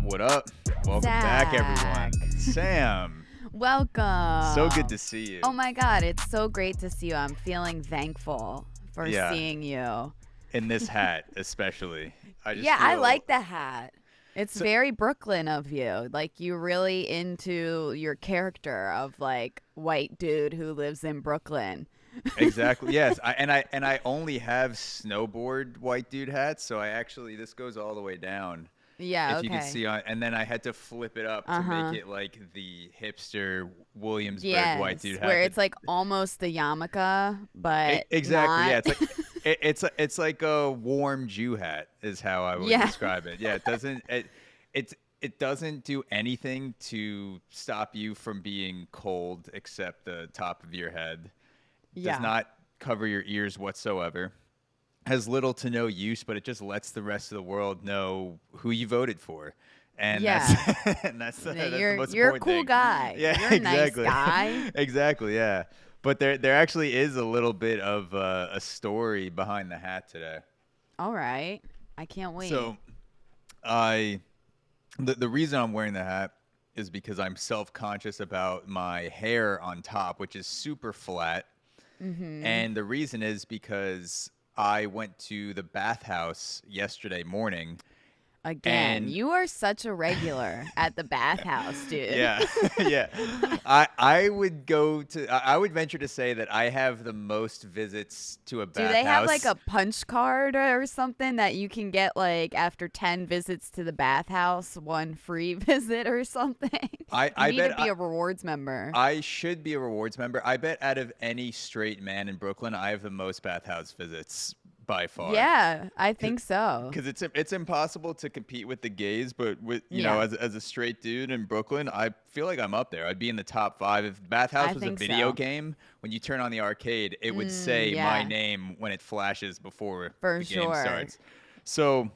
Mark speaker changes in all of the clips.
Speaker 1: What up? Welcome back, everyone. Sam.
Speaker 2: Welcome.
Speaker 1: So good to see you.
Speaker 2: Oh my God, it's so great to see you. I'm feeling thankful for seeing you.
Speaker 1: In this hat, especially.
Speaker 2: I like the hat. It's very Brooklyn of you. Like, you're really into your character of like white dude who lives in Brooklyn.
Speaker 1: Exactly. Yes. I only have snowboard white dude hats, so this goes all the way down.
Speaker 2: Yeah,
Speaker 1: If you can see and then I had to flip it up to make it like the hipster Williamsburg white dude hat.
Speaker 2: Where it's like almost the yarmulke, but
Speaker 1: exactly.
Speaker 2: not.
Speaker 1: Yeah, it's like a warm Jew hat is how I would describe it. Yeah, it doesn't do anything to stop you from being cold except the top of your head. Does not cover your ears whatsoever. Has little to no use, but it just lets the rest of the world know who you voted for. And that's the most important
Speaker 2: You're a cool
Speaker 1: thing.
Speaker 2: guy.
Speaker 1: Yeah,
Speaker 2: you're a nice guy.
Speaker 1: Exactly, yeah. But there actually is a little bit of a story behind the hat today.
Speaker 2: All right. I can't wait.
Speaker 1: So the reason I'm wearing the hat is because I'm self-conscious about my hair on top, which is super flat. Mm-hmm. And the reason is because I went to the bathhouse yesterday morning.
Speaker 2: Again, you are such a regular at the bathhouse, dude.
Speaker 1: Yeah, yeah. I would venture to say that I have the most visits to a bathhouse.
Speaker 2: Do they have like a punch card or something that you can get like after 10 visits to the bathhouse, one free visit or something? I need to be a rewards member.
Speaker 1: I should be a rewards member. I bet out of any straight man in Brooklyn, I have the most bathhouse visits. By far.
Speaker 2: Yeah, I think so.
Speaker 1: Because it's impossible to compete with the gays, but with as a straight dude in Brooklyn, I feel like I'm up there. I'd be in the top 5. If Bathhouse was a video game, when you turn on the arcade, it would say my name when it flashes before the game starts. So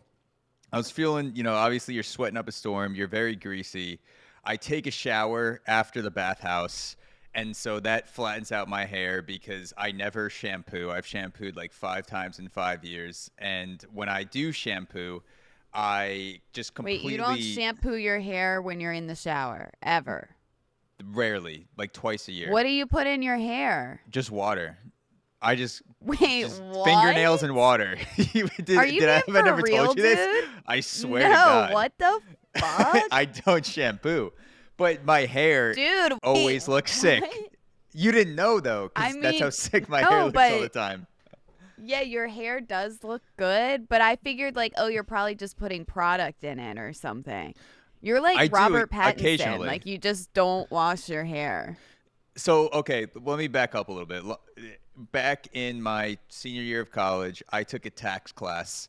Speaker 1: I was feeling, obviously you're sweating up a storm, you're very greasy. I take a shower after the bathhouse. And so that flattens out my hair because I never shampoo. I've shampooed like 5 times in 5 years. And when I do shampoo, I just completely...
Speaker 2: Wait, you don't shampoo your hair when you're in the shower, ever?
Speaker 1: Rarely, like twice a year.
Speaker 2: What do you put in your hair?
Speaker 1: Just water. I just...
Speaker 2: Wait, what?
Speaker 1: Fingernails and water.
Speaker 2: Are you
Speaker 1: I never
Speaker 2: real,
Speaker 1: told you
Speaker 2: dude?
Speaker 1: this? I swear to God.
Speaker 2: No, what the fuck?
Speaker 1: I don't shampoo. But my hair always looks sick. You didn't know, though, because that's how sick my hair looks all the time.
Speaker 2: Yeah, your hair does look good, but I figured, like, you're probably just putting product in it or something. You're like Robert Pattinson.
Speaker 1: Occasionally.
Speaker 2: Like, you just don't wash your hair.
Speaker 1: So, okay, let me back up a little bit. Back in my senior year of college, I took a tax class.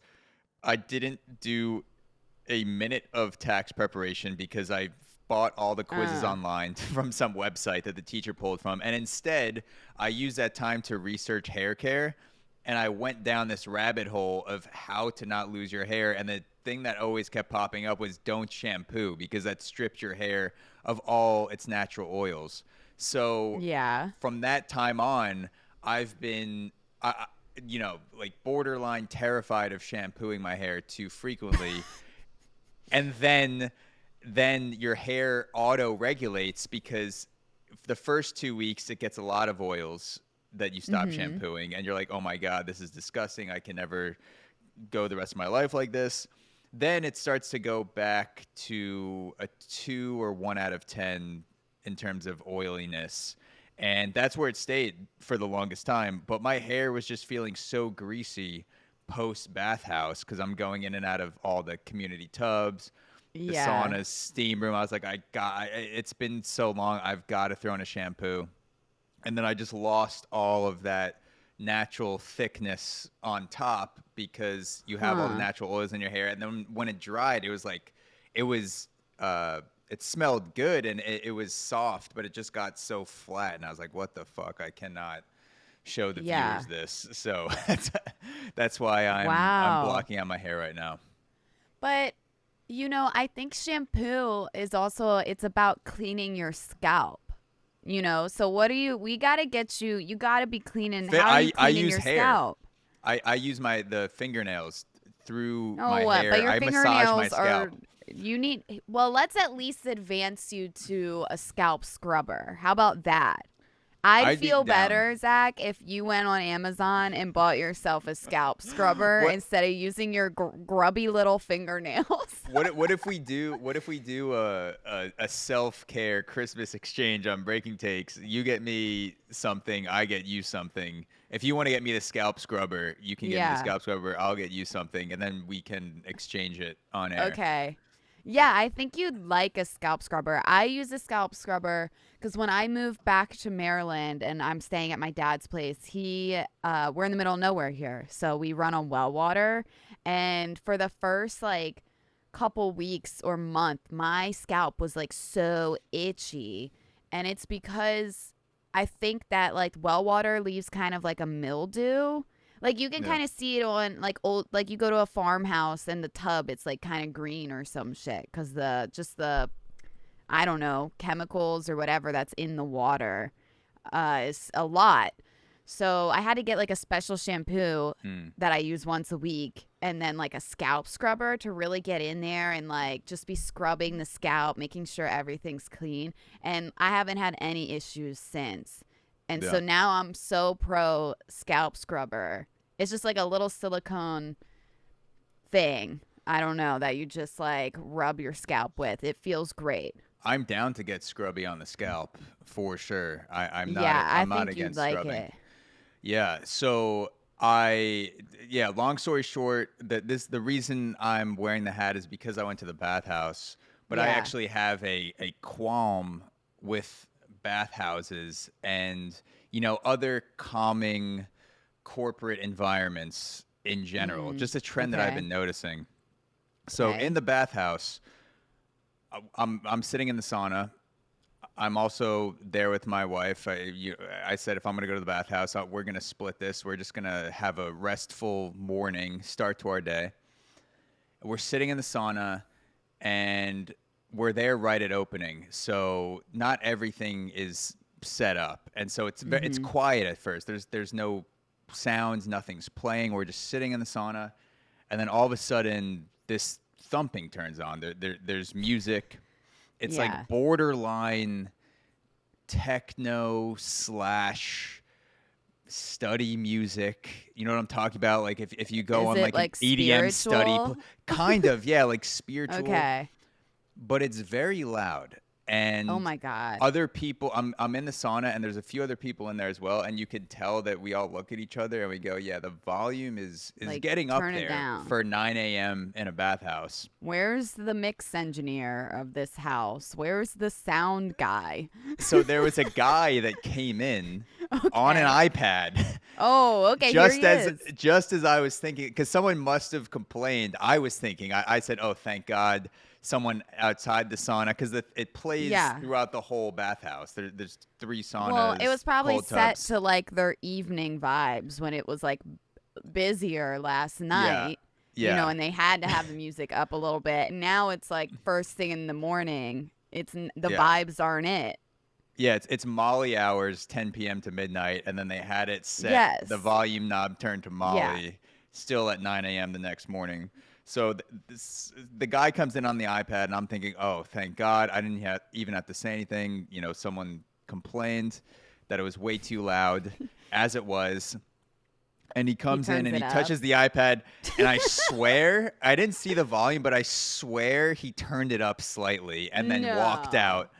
Speaker 1: I didn't do a minute of tax preparation because I bought all the quizzes online from some website that the teacher pulled from. And instead, I used that time to research hair care. And I went down this rabbit hole of how to not lose your hair. And the thing that always kept popping up was don't shampoo because that strips your hair of all its natural oils. So from that time on, I've been, like borderline terrified of shampooing my hair too frequently. And then your hair auto-regulates because the first 2 weeks it gets a lot of oils that you stop shampooing, and you're like, oh my God, this is disgusting. I can never go the rest of my life like this. Then it starts to go back to a 2 or 1 out of 10 in terms of oiliness. And that's where it stayed for the longest time. But my hair was just feeling so greasy post-bathhouse because I'm going in and out of all the community tubs, the sauna, steam room. I was like, it's been so long. I've got to throw in a shampoo. And then I just lost all of that natural thickness on top because you have all the natural oils in your hair. And then when it dried, it smelled good and it was soft, but it just got so flat. And I was like, what the fuck? I cannot show the viewers this. So that's why I'm blocking out my hair right now.
Speaker 2: But I think shampoo is also, it's about cleaning your scalp, So we got to get you got to be cleaning. How are you cleaning your scalp?
Speaker 1: I use the fingernails through my
Speaker 2: what?
Speaker 1: hair.
Speaker 2: But your
Speaker 1: I
Speaker 2: fingernails
Speaker 1: massage my scalp.
Speaker 2: You need, well, let's at least advance you to a scalp scrubber. How about that? I'd
Speaker 1: I'd be
Speaker 2: feel
Speaker 1: down.
Speaker 2: better, Zach, if you went on Amazon and bought yourself a scalp scrubber
Speaker 1: What
Speaker 2: instead of using your grubby little fingernails.
Speaker 1: what if we do a self-care Christmas exchange on Breaking Takes? You get me something, I get you something. If you want to get me the scalp scrubber, you can get me the
Speaker 2: Yeah.
Speaker 1: scalp scrubber, I'll get you something, and then we can exchange it on air.
Speaker 2: Okay. Yeah, I think you'd like a scalp scrubber. I use a scalp scrubber because when I moved back to Maryland and I'm staying at my dad's place, we're in the middle of nowhere here, so we run on well water. And for the first like couple weeks or month, my scalp was like so itchy, and it's because I think that like well water leaves kind of like a mildew. Like you can
Speaker 1: Yeah.
Speaker 2: kind of see it on like old, like you go to a farmhouse and the tub, it's like kind of green or some shit because the I don't know, chemicals or whatever that's in the water is a lot. So I had to get like a special shampoo
Speaker 1: Hmm.
Speaker 2: that I use once a week and then like a scalp scrubber to really get in there and like just be scrubbing the scalp, making sure everything's clean. And I haven't had any issues since. And so
Speaker 1: Yeah.
Speaker 2: now I'm so pro scalp scrubber. It's just like a little silicone thing. I don't know that you just like rub your scalp with. It feels great.
Speaker 1: I'm down to get scrubby on the scalp for sure.
Speaker 2: Yeah, I
Speaker 1: I'm not
Speaker 2: think you'd
Speaker 1: against
Speaker 2: like
Speaker 1: scrubbing.
Speaker 2: it.
Speaker 1: Yeah. So yeah. Long story short, the reason I'm wearing the hat is because I went to the bathhouse, but I
Speaker 2: Yeah.
Speaker 1: actually have a qualm with bathhouses and other calming corporate environments in general.
Speaker 2: Mm,
Speaker 1: Just a trend that I've
Speaker 2: okay.
Speaker 1: been noticing. So in
Speaker 2: Okay.
Speaker 1: the bathhouse, I'm sitting in the sauna. I'm also there with my wife. I said if I'm going to go to the bathhouse, we're going to split this. We're just going to have a restful morning start to our day. We're sitting in the sauna and we're there right at opening. So not everything is set up. And so it's
Speaker 2: Mhm.
Speaker 1: quiet at first. There's no sounds, nothing's playing. We're just sitting in the sauna and then all of a sudden this thumping turns on. There's music. It's
Speaker 2: Yeah.
Speaker 1: like borderline techno slash study music. You know what I'm talking about? Like if you go
Speaker 2: Is
Speaker 1: on
Speaker 2: it
Speaker 1: like an
Speaker 2: like
Speaker 1: EDM study,
Speaker 2: spiritual?
Speaker 1: kind of, yeah, like spiritual,
Speaker 2: Okay.
Speaker 1: but it's very loud.
Speaker 2: Oh
Speaker 1: And
Speaker 2: my god.
Speaker 1: other people, I'm in the sauna and there's a few other people in there as well, and you could tell that we all look at each other and we go, yeah, the volume is
Speaker 2: Like
Speaker 1: getting up
Speaker 2: turn it
Speaker 1: there
Speaker 2: down.
Speaker 1: for 9 a.m. in a bathhouse.
Speaker 2: Where's the mix engineer of this house? Where's the sound guy?
Speaker 1: So there was a guy that came in on an
Speaker 2: Okay.
Speaker 1: iPad
Speaker 2: Oh, okay. Here he is.
Speaker 1: just as I was thinking, because someone must have complained. I was thinking, I said, oh, thank God someone outside the sauna, because it plays
Speaker 2: Yeah.
Speaker 1: throughout the whole bathhouse. There's three
Speaker 2: Well, it was
Speaker 1: saunas,
Speaker 2: probably
Speaker 1: cold
Speaker 2: set
Speaker 1: tubs.
Speaker 2: to like their evening vibes when it was like busier last
Speaker 1: Yeah,
Speaker 2: night,
Speaker 1: yeah,
Speaker 2: and they had to have the music up a little bit. And now it's like first thing in the morning. The
Speaker 1: yeah.
Speaker 2: vibes aren't it.
Speaker 1: Yeah, it's Molly hours, 10 p.m. to midnight, and then they had it set, the
Speaker 2: Yes.
Speaker 1: volume knob turned to
Speaker 2: Yeah.
Speaker 1: Molly, still at 9 a.m. the next morning. So the guy comes in on the iPad, and I'm thinking, oh, thank God, I didn't even have to say anything. Someone complained that it was way too loud, as it was. And he
Speaker 2: He
Speaker 1: comes in
Speaker 2: turns
Speaker 1: and
Speaker 2: it
Speaker 1: he
Speaker 2: up.
Speaker 1: touches the iPad, and I swear, I didn't see the volume, but I swear he turned it up slightly and then walked
Speaker 2: No.
Speaker 1: out.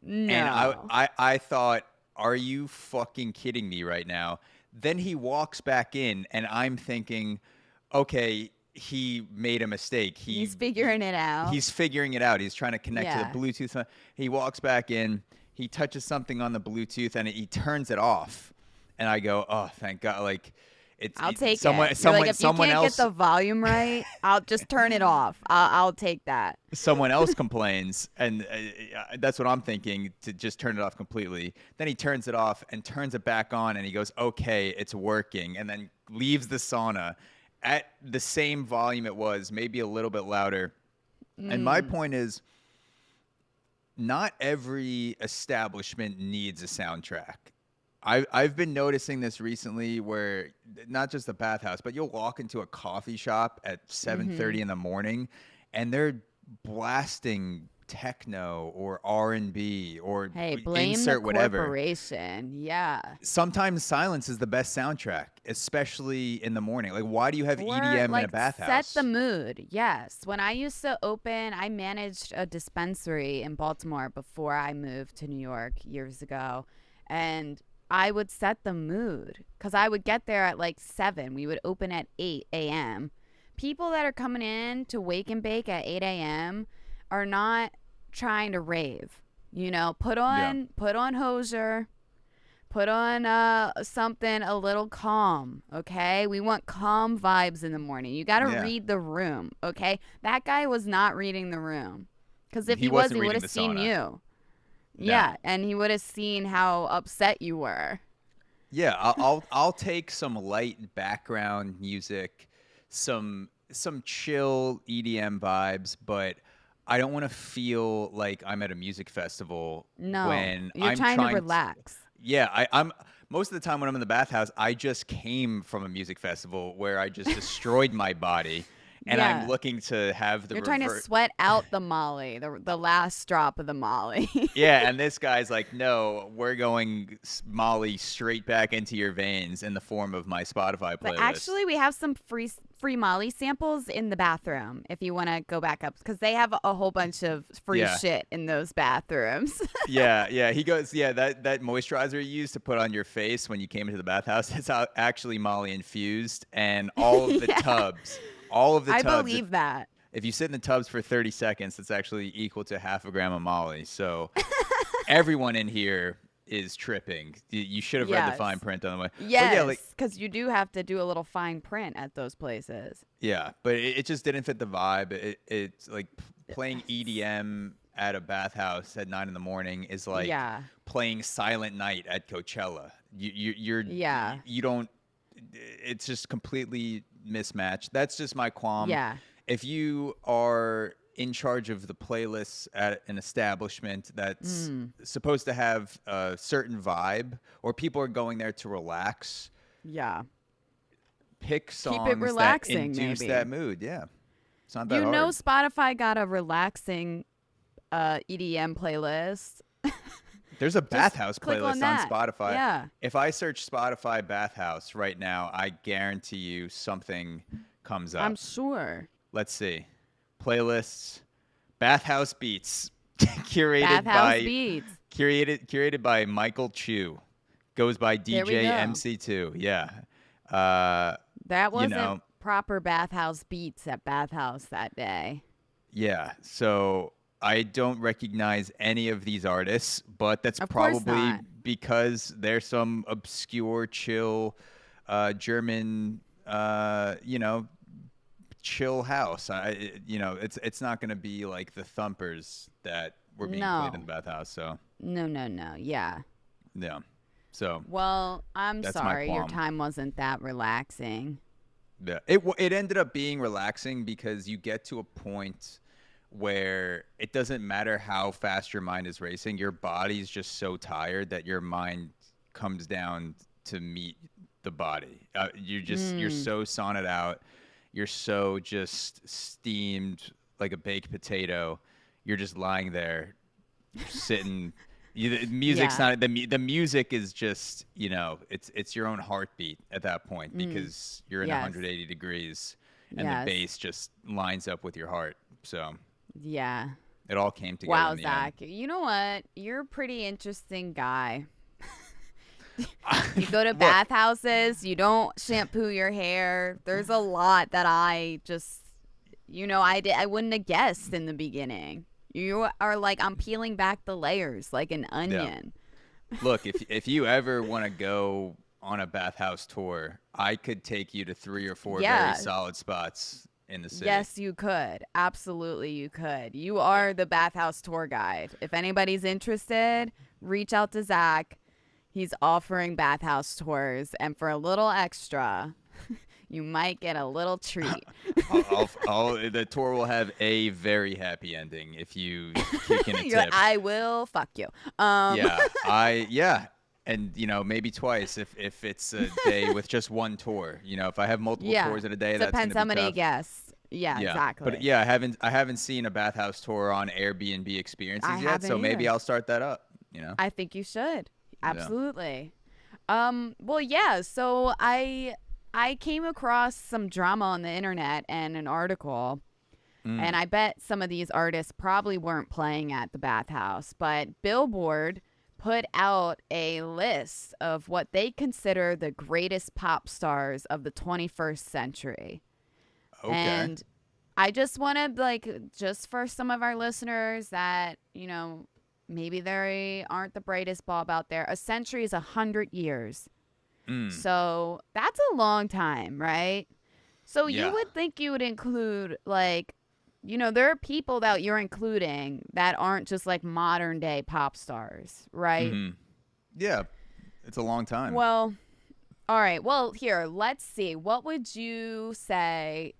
Speaker 1: And
Speaker 2: No.
Speaker 1: I thought, are you fucking kidding me right now? Then he walks back in, and I'm thinking, okay, he made a mistake.
Speaker 2: He's figuring it out.
Speaker 1: He's figuring it out. He's trying to connect to the
Speaker 2: Yeah.
Speaker 1: Bluetooth. He walks back in, he touches something on the Bluetooth, and he turns it off. And I go, oh, thank God! Like,
Speaker 2: I'll take
Speaker 1: someone
Speaker 2: it. You're like, if you
Speaker 1: someone
Speaker 2: can't get
Speaker 1: else
Speaker 2: the volume right, I'll just turn it off. I'll take that.
Speaker 1: someone else complains, and that's what I'm thinking, to just turn it off completely. Then he turns it off and turns it back on, and he goes, okay, it's working, and then leaves the sauna at the same volume it was, maybe a little bit louder. And my
Speaker 2: Mm.
Speaker 1: point is, not every establishment needs a soundtrack. I've been noticing this recently, where not just the bathhouse, but you'll walk into a coffee shop at
Speaker 2: Mhm.
Speaker 1: 7:30 in the morning, and they're blasting techno or R&B or
Speaker 2: Hey, blame the
Speaker 1: insert whatever.
Speaker 2: corporation. Yeah.
Speaker 1: Sometimes silence is the best soundtrack, especially in the morning. Like, why do you have
Speaker 2: Or
Speaker 1: EDM in a
Speaker 2: like set the
Speaker 1: bathhouse?
Speaker 2: mood. Yes. When I used to open, I managed a dispensary in Baltimore before I moved to New York years ago. And I would set the mood because I would get there at like 7. We would open at 8 a.m. People that are coming in to wake and bake at 8 a.m. are not trying to rave. You know,
Speaker 1: Yeah.
Speaker 2: put on Hosier. Put on something a little calm, okay? We want calm vibes in the morning. You got to
Speaker 1: Yeah.
Speaker 2: read the room, okay? That guy was not reading the room. Because if
Speaker 1: He
Speaker 2: he was,
Speaker 1: wasn't
Speaker 2: he would
Speaker 1: reading
Speaker 2: have
Speaker 1: the
Speaker 2: seen
Speaker 1: sauna.
Speaker 2: you.
Speaker 1: No.
Speaker 2: Yeah, and he would have seen how upset you were.
Speaker 1: Yeah, I'll take some light background music, some chill EDM vibes, but I don't want to feel like I'm at a music festival
Speaker 2: No,
Speaker 1: when
Speaker 2: you're
Speaker 1: I'm
Speaker 2: trying to
Speaker 1: trying to,
Speaker 2: relax.
Speaker 1: yeah, I'm most of the time when I'm in the bathhouse, I just came from a music festival where I just destroyed my body and I'm
Speaker 2: Yeah.
Speaker 1: looking to have the
Speaker 2: You're trying to
Speaker 1: revert.
Speaker 2: sweat out the Molly, the last drop of the Molly.
Speaker 1: Yeah, and this guy's like, no, we're going Molly straight back into your veins in the form of my Spotify
Speaker 2: But
Speaker 1: playlist.
Speaker 2: actually, we have some free Molly samples in the bathroom if you want to go back up because they have a whole bunch of free
Speaker 1: Yeah.
Speaker 2: shit in those bathrooms.
Speaker 1: Yeah, yeah. He goes, yeah, that moisturizer you used to put on your face when you came into the bathhouse, it's actually Molly infused, and
Speaker 2: Yeah,
Speaker 1: all of the
Speaker 2: I
Speaker 1: tubs.
Speaker 2: believe that.
Speaker 1: If you sit in the tubs for 30 seconds, it's actually equal to half a gram of Molly. So everyone in here is tripping. You should have read the fine
Speaker 2: Yes.
Speaker 1: print on the way. But yeah, like
Speaker 2: Yes, because you do have to do a little fine print at those places.
Speaker 1: yeah, but it just didn't fit the vibe. It's like playing EDM at a bathhouse at 9 in the morning is like
Speaker 2: Yeah.
Speaker 1: playing Silent Night at Coachella.
Speaker 2: Yeah.
Speaker 1: You don't. It's just completely mismatched. That's just my qualm.
Speaker 2: Yeah.
Speaker 1: If you are in charge of the playlists at an establishment that's
Speaker 2: Mm.
Speaker 1: supposed to have a certain vibe, or people are going there to relax,
Speaker 2: Yeah.
Speaker 1: pick
Speaker 2: Keep it
Speaker 1: songs that
Speaker 2: relaxing,
Speaker 1: induce
Speaker 2: maybe.
Speaker 1: that mood. Yeah. It's not that
Speaker 2: You know,
Speaker 1: hard.
Speaker 2: Spotify got a relaxing EDM playlist.
Speaker 1: There's a
Speaker 2: Just
Speaker 1: bathhouse
Speaker 2: click
Speaker 1: playlist
Speaker 2: on
Speaker 1: on
Speaker 2: that.
Speaker 1: Spotify.
Speaker 2: Yeah.
Speaker 1: If I search Spotify bathhouse right now, I guarantee you something comes
Speaker 2: I'm
Speaker 1: up.
Speaker 2: sure.
Speaker 1: Let's see. Playlists, bathhouse beats, curated
Speaker 2: Bathhouse
Speaker 1: by
Speaker 2: beats.
Speaker 1: curated by Michael Chu. Goes by
Speaker 2: There we
Speaker 1: DJ
Speaker 2: go.
Speaker 1: MC2. Yeah. Uh,
Speaker 2: That
Speaker 1: you
Speaker 2: wasn't
Speaker 1: know,
Speaker 2: proper bathhouse beats at Bathhouse that day.
Speaker 1: yeah. So I don't recognize any of these artists, but that's
Speaker 2: Of course
Speaker 1: probably
Speaker 2: not.
Speaker 1: because they're some obscure, chill, German, chill house. It's not going to be like the thumpers that were being played in the
Speaker 2: No.
Speaker 1: bathhouse. So
Speaker 2: No, no, no. Yeah.
Speaker 1: yeah. So
Speaker 2: Well, I'm
Speaker 1: that's my
Speaker 2: sorry your
Speaker 1: qualm.
Speaker 2: time wasn't that relaxing.
Speaker 1: Yeah. It ended up being relaxing because you get to a point where it doesn't matter how fast your mind is racing, your body's just so tired that your mind comes down to meet the body. You're
Speaker 2: Mm.
Speaker 1: so saunaed out, you're so just steamed like a baked potato. You're just lying there, sitting. The music's
Speaker 2: Yeah.
Speaker 1: not the music is just it's your own heartbeat at that point
Speaker 2: Mm.
Speaker 1: because you're in
Speaker 2: Yes.
Speaker 1: 180 degrees and the
Speaker 2: Yes.
Speaker 1: bass just lines up with your heart. So
Speaker 2: Yeah.
Speaker 1: it all came together
Speaker 2: Wow,
Speaker 1: in the end.
Speaker 2: Zach. You know what? You're a pretty interesting guy. You go to
Speaker 1: Look,
Speaker 2: bathhouses, you don't shampoo your hair. There's a lot that I wouldn't have guessed in the beginning. You are like I'm peeling back the layers like an
Speaker 1: yeah.
Speaker 2: onion.
Speaker 1: Look, if you ever want to go on a bathhouse tour, I could take you to 3 or 4 very
Speaker 2: Yeah.
Speaker 1: solid spots in the city.
Speaker 2: Yes, you could. Absolutely, you could. You
Speaker 1: Yeah.
Speaker 2: are the bathhouse tour guide. If anybody's interested, reach out to Zach. He's offering bathhouse tours, and for a little extra, you might get a little treat.
Speaker 1: The tour will have a very happy ending if you kick in a
Speaker 2: You're like,
Speaker 1: tip.
Speaker 2: I will fuck you.
Speaker 1: Yeah, and maybe twice if it's a day with just one tour. If I have multiple
Speaker 2: Yeah.
Speaker 1: tours in a day, that's
Speaker 2: Depends
Speaker 1: gonna
Speaker 2: how
Speaker 1: be
Speaker 2: many
Speaker 1: tough.
Speaker 2: guests. Yeah,
Speaker 1: Yeah, but
Speaker 2: exactly.
Speaker 1: yeah, I haven't seen a bathhouse tour on Airbnb
Speaker 2: I
Speaker 1: experiences yet,
Speaker 2: haven't
Speaker 1: so maybe
Speaker 2: either.
Speaker 1: I'll start that up. You know?
Speaker 2: I think you should.
Speaker 1: Yeah.
Speaker 2: Absolutely. Well, yeah, so I came across some drama on the internet and an article, and
Speaker 1: Mm.
Speaker 2: I bet some of these artists probably weren't playing at the bathhouse, but Billboard put out a list of what they consider the greatest pop stars of the 21st century.
Speaker 1: Okay.
Speaker 2: And I just want to, like, just for some of our listeners that, maybe they aren't the brightest bulb out there, a century is 100 years.
Speaker 1: Mm.
Speaker 2: So that's a long time, right? So you
Speaker 1: Yeah.
Speaker 2: would think you would include, like, there are people that you're including that aren't just like modern day pop stars, right?
Speaker 1: Mm-hmm. Yeah. It's a long time.
Speaker 2: Well, all right. Well, here, let's see. What would you say?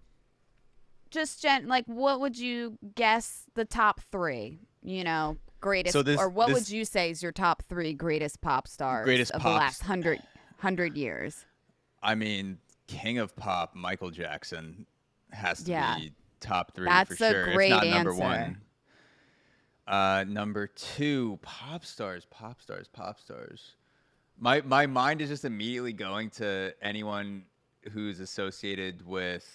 Speaker 2: Just like, what would you guess the top three?
Speaker 1: So
Speaker 2: Greatest,
Speaker 1: this
Speaker 2: or what would
Speaker 1: this
Speaker 2: you say is your top three greatest pop stars
Speaker 1: greatest
Speaker 2: of the last
Speaker 1: pops.
Speaker 2: hundred years?
Speaker 1: I mean, king of pop, Michael Jackson, has to
Speaker 2: Yeah,
Speaker 1: be top three for
Speaker 2: that's a
Speaker 1: sure, if
Speaker 2: great
Speaker 1: not number
Speaker 2: answer.
Speaker 1: one. Number two, pop stars, pop stars, pop stars. My mind is just immediately going to anyone who's associated with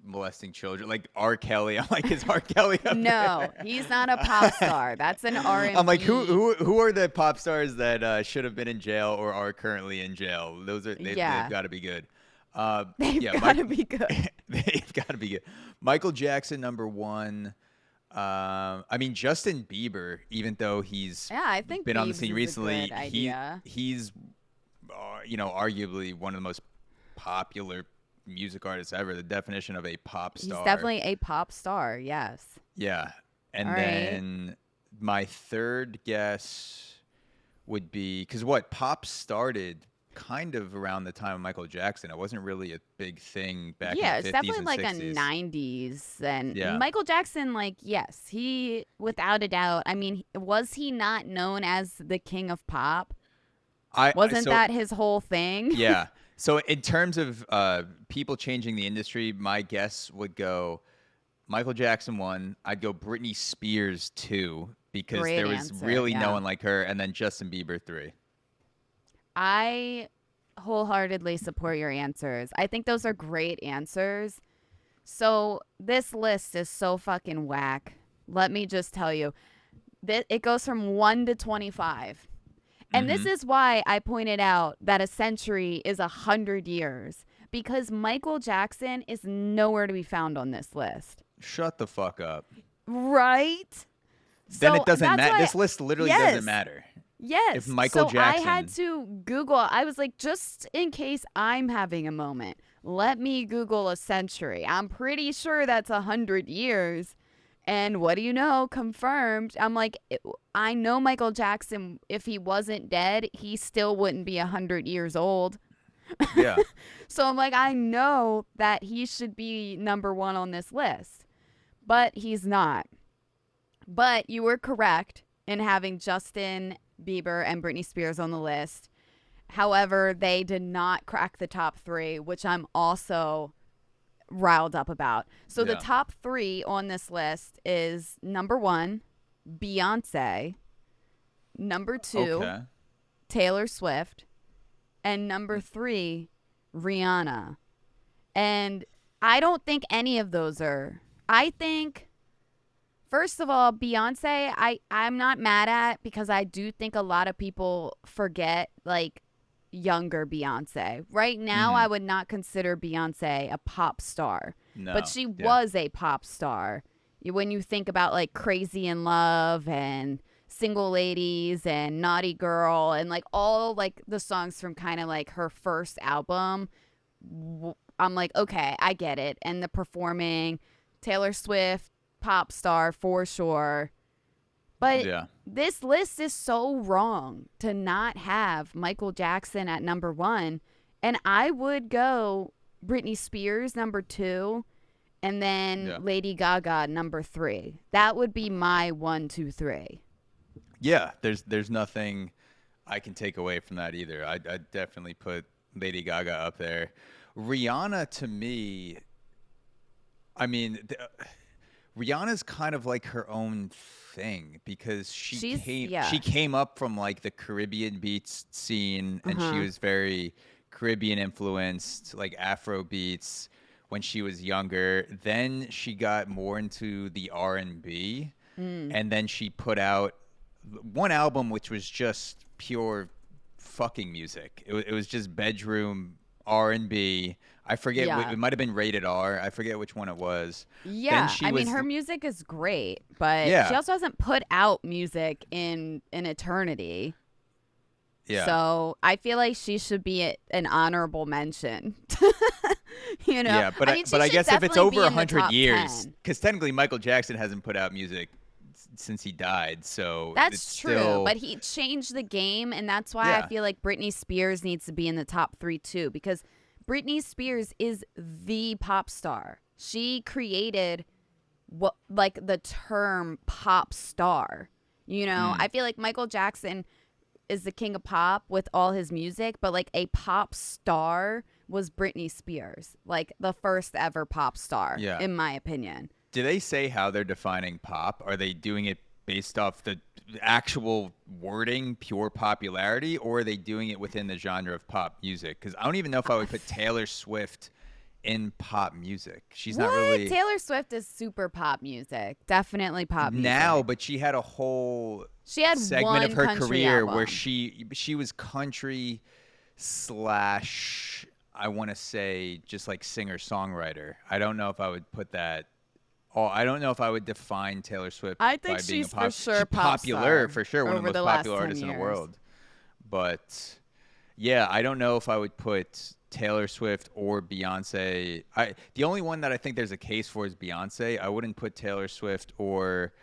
Speaker 1: molesting children, like R. Kelly. I'm like, is R. Kelly up
Speaker 2: No,
Speaker 1: there?
Speaker 2: he's not a pop star. That's an
Speaker 1: I'm like, who
Speaker 2: R&B.
Speaker 1: who who are the pop stars that should have been in jail or are currently in jail? They've
Speaker 2: Yeah,
Speaker 1: got to be good.
Speaker 2: they've
Speaker 1: Yeah,
Speaker 2: got to be good.
Speaker 1: they've got to be good. Michael Jackson number one. I mean Justin Bieber, even though he's
Speaker 2: Yeah, I think
Speaker 1: been on the
Speaker 2: Biebs
Speaker 1: scene
Speaker 2: is a
Speaker 1: recently,
Speaker 2: good idea.
Speaker 1: he's arguably one of the most popular music artists ever. The definition of a pop
Speaker 2: He's
Speaker 1: star.
Speaker 2: definitely a pop star. Yes.
Speaker 1: Yeah.
Speaker 2: All
Speaker 1: And
Speaker 2: right.
Speaker 1: then my third guess would be because what pop started kind of around the time of Michael Jackson. It wasn't really a big thing back in the
Speaker 2: Yeah, it's
Speaker 1: 50s
Speaker 2: definitely
Speaker 1: and
Speaker 2: like a
Speaker 1: 60s.
Speaker 2: 90s. And
Speaker 1: Yeah.
Speaker 2: Michael Jackson, like, yes, he, without a doubt, I mean, was he not known as the king of pop? Wasn't
Speaker 1: So
Speaker 2: that his whole thing?
Speaker 1: yeah. So in terms of people changing the industry, my guess would go Michael Jackson one. I'd go Britney Spears two because
Speaker 2: Great
Speaker 1: there was
Speaker 2: answer.
Speaker 1: really no
Speaker 2: Yeah.
Speaker 1: one like her, and then Justin Bieber three.
Speaker 2: I wholeheartedly support your answers. I think those are great answers. So this list is so fucking whack. Let me just tell you, it goes from 1 to 25. And this
Speaker 1: Mm-hmm.
Speaker 2: is why I pointed out that a century is 100 years, because Michael Jackson is nowhere to be found on this list.
Speaker 1: Shut the fuck up.
Speaker 2: Right?
Speaker 1: Then
Speaker 2: So
Speaker 1: it doesn't
Speaker 2: that's
Speaker 1: matter.
Speaker 2: why,
Speaker 1: This list literally doesn't
Speaker 2: yes.
Speaker 1: matter. If
Speaker 2: Yes.
Speaker 1: Michael
Speaker 2: So I had
Speaker 1: Jackson,
Speaker 2: to Google. I was like, just in case I'm having a moment, let me Google a century. I'm pretty sure that's 100 years. And what do you know? Confirmed. I'm like, I know Michael Jackson, if he wasn't dead, he still wouldn't be 100 years old.
Speaker 1: yeah,
Speaker 2: So I'm like, I know that he should be number one on this list, but he's not. But you were correct in having Justin Bieber and Britney Spears on the list. However, they did not crack the top three, which I'm also riled up about. So the
Speaker 1: yeah,
Speaker 2: top three on this list is number one, Beyonce, number two,
Speaker 1: okay,
Speaker 2: Taylor Swift, and number three, Rihanna. And I don't think any of those are. I think, first of all, Beyonce, I'm not mad at, because I do think a lot of people forget, like, younger Beyonce. Right now,
Speaker 1: mm-hmm.
Speaker 2: I would not consider Beyonce a pop star, but
Speaker 1: No,
Speaker 2: she
Speaker 1: yeah,
Speaker 2: was a pop star. When you think about, like, Crazy in Love and Single Ladies and Naughty Girl and, like, all, like, the songs from kind of like her first album, I'm like, okay, I get it. And the performing, Taylor Swift, pop star for sure. But
Speaker 1: yeah,
Speaker 2: this list is so wrong to not have Michael Jackson at number one. And I would go Britney Spears number two, and then
Speaker 1: yeah,
Speaker 2: Lady Gaga number three. That would be my 1, 2, 3.
Speaker 1: yeah. There's nothing I can take away from that either. I'd definitely put Lady Gaga up there. Rihanna to me, I mean, Rihanna's kind of like her own thing because she came up from like the Caribbean beats scene, and she
Speaker 2: Uh-huh.
Speaker 1: was very Caribbean influenced, like Afro beats when she was younger. Then she got more into the R&B,
Speaker 2: Mm.
Speaker 1: and then she put out one album which was just pure fucking music. It was just bedroom R&B. I forget
Speaker 2: Yeah.
Speaker 1: it might have been rated R. I forget which one it was. Then
Speaker 2: Yeah.
Speaker 1: she
Speaker 2: I mean,
Speaker 1: was
Speaker 2: her music is great, but she
Speaker 1: yeah.
Speaker 2: also hasn't put out music in an eternity.
Speaker 1: Yeah.
Speaker 2: So I feel like she should be an honorable mention.
Speaker 1: Yeah,
Speaker 2: I mean, she
Speaker 1: but I
Speaker 2: should
Speaker 1: guess if it's
Speaker 2: definitely
Speaker 1: over
Speaker 2: be in the
Speaker 1: 100
Speaker 2: top
Speaker 1: years,
Speaker 2: 10.
Speaker 1: cuz technically Michael Jackson hasn't put out music since he died, so it's
Speaker 2: That's true,
Speaker 1: still
Speaker 2: but he changed the game, and that's why I
Speaker 1: yeah.
Speaker 2: feel like Britney Spears needs to be in the top 3 too, because Britney Spears is the pop star. She created what like the term pop star.
Speaker 1: Mm,
Speaker 2: I feel like Michael Jackson is the king of pop with all his music, but like a pop star was Britney Spears, like the first ever pop star,
Speaker 1: yeah.
Speaker 2: in my opinion.
Speaker 1: Do they say how they're defining pop? Are they doing it based off the actual wording, pure popularity, or are they doing it within the genre of pop music? Because I don't even know if I would put Taylor Swift in pop music. She's not
Speaker 2: What?
Speaker 1: really
Speaker 2: Taylor Swift is super pop music. Definitely pop
Speaker 1: now,
Speaker 2: music.
Speaker 1: but she had a whole
Speaker 2: She had
Speaker 1: segment of
Speaker 2: one
Speaker 1: her
Speaker 2: country
Speaker 1: career where
Speaker 2: album.
Speaker 1: she was country slash I want to say just like singer songwriter. I don't know if I would put that. Oh, I don't know if I would define Taylor Swift
Speaker 2: I think
Speaker 1: by being a
Speaker 2: she's for
Speaker 1: pop. She's
Speaker 2: sure pop
Speaker 1: popular
Speaker 2: star
Speaker 1: for sure, one of the
Speaker 2: over
Speaker 1: most
Speaker 2: the last
Speaker 1: popular
Speaker 2: 10
Speaker 1: artists in the
Speaker 2: years.
Speaker 1: world. But yeah, I don't know if I would put Taylor Swift or Beyonce. The only one that I think there's a case for is Beyonce. I wouldn't put Taylor Swift or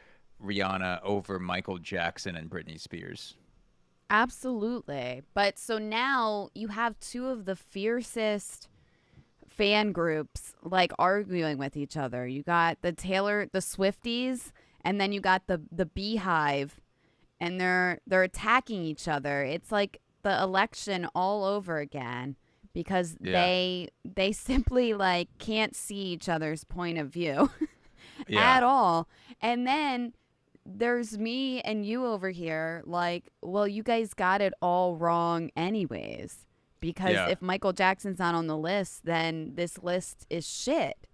Speaker 1: Rihanna over Michael Jackson and Britney Spears.
Speaker 2: Absolutely. But so now you have two of the fiercest fan groups like arguing with each other. You got the Swifties, and then you got the Beehive, and they're attacking each other. It's like the election all over again because
Speaker 1: Yeah.
Speaker 2: they simply like can't see each other's point of view
Speaker 1: Yeah.
Speaker 2: at all. And then there's me and you over here like, well, you guys got it all wrong anyways. Because
Speaker 1: Yeah.
Speaker 2: if Michael Jackson's not on the list, then this list is shit.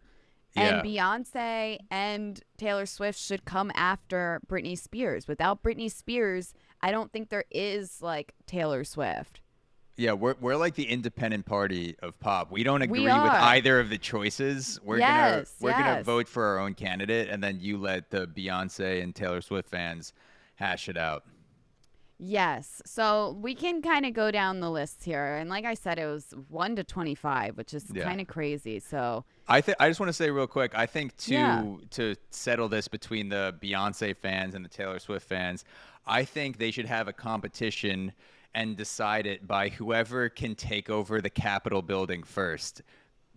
Speaker 2: And
Speaker 1: Yeah.
Speaker 2: Beyonce and Taylor Swift should come after Britney Spears. Without Britney Spears, I don't think there is like Taylor Swift.
Speaker 1: Yeah, we're like the independent party of pop. We don't
Speaker 2: We
Speaker 1: agree with
Speaker 2: are.
Speaker 1: either of the choices.
Speaker 2: Yes,
Speaker 1: We're gonna
Speaker 2: yes.
Speaker 1: vote for our own candidate, and then you let the Beyonce and Taylor Swift fans hash it out.
Speaker 2: Yes. So we can kind of go down the list here. And like I said, it was 1 to 25, which is
Speaker 1: Yeah.
Speaker 2: kind of crazy. So,
Speaker 1: I just want to say real quick. I think
Speaker 2: yeah.
Speaker 1: to settle this between the Beyonce fans and the Taylor Swift fans, I think they should have a competition and decide it by whoever can take over the Capitol building first.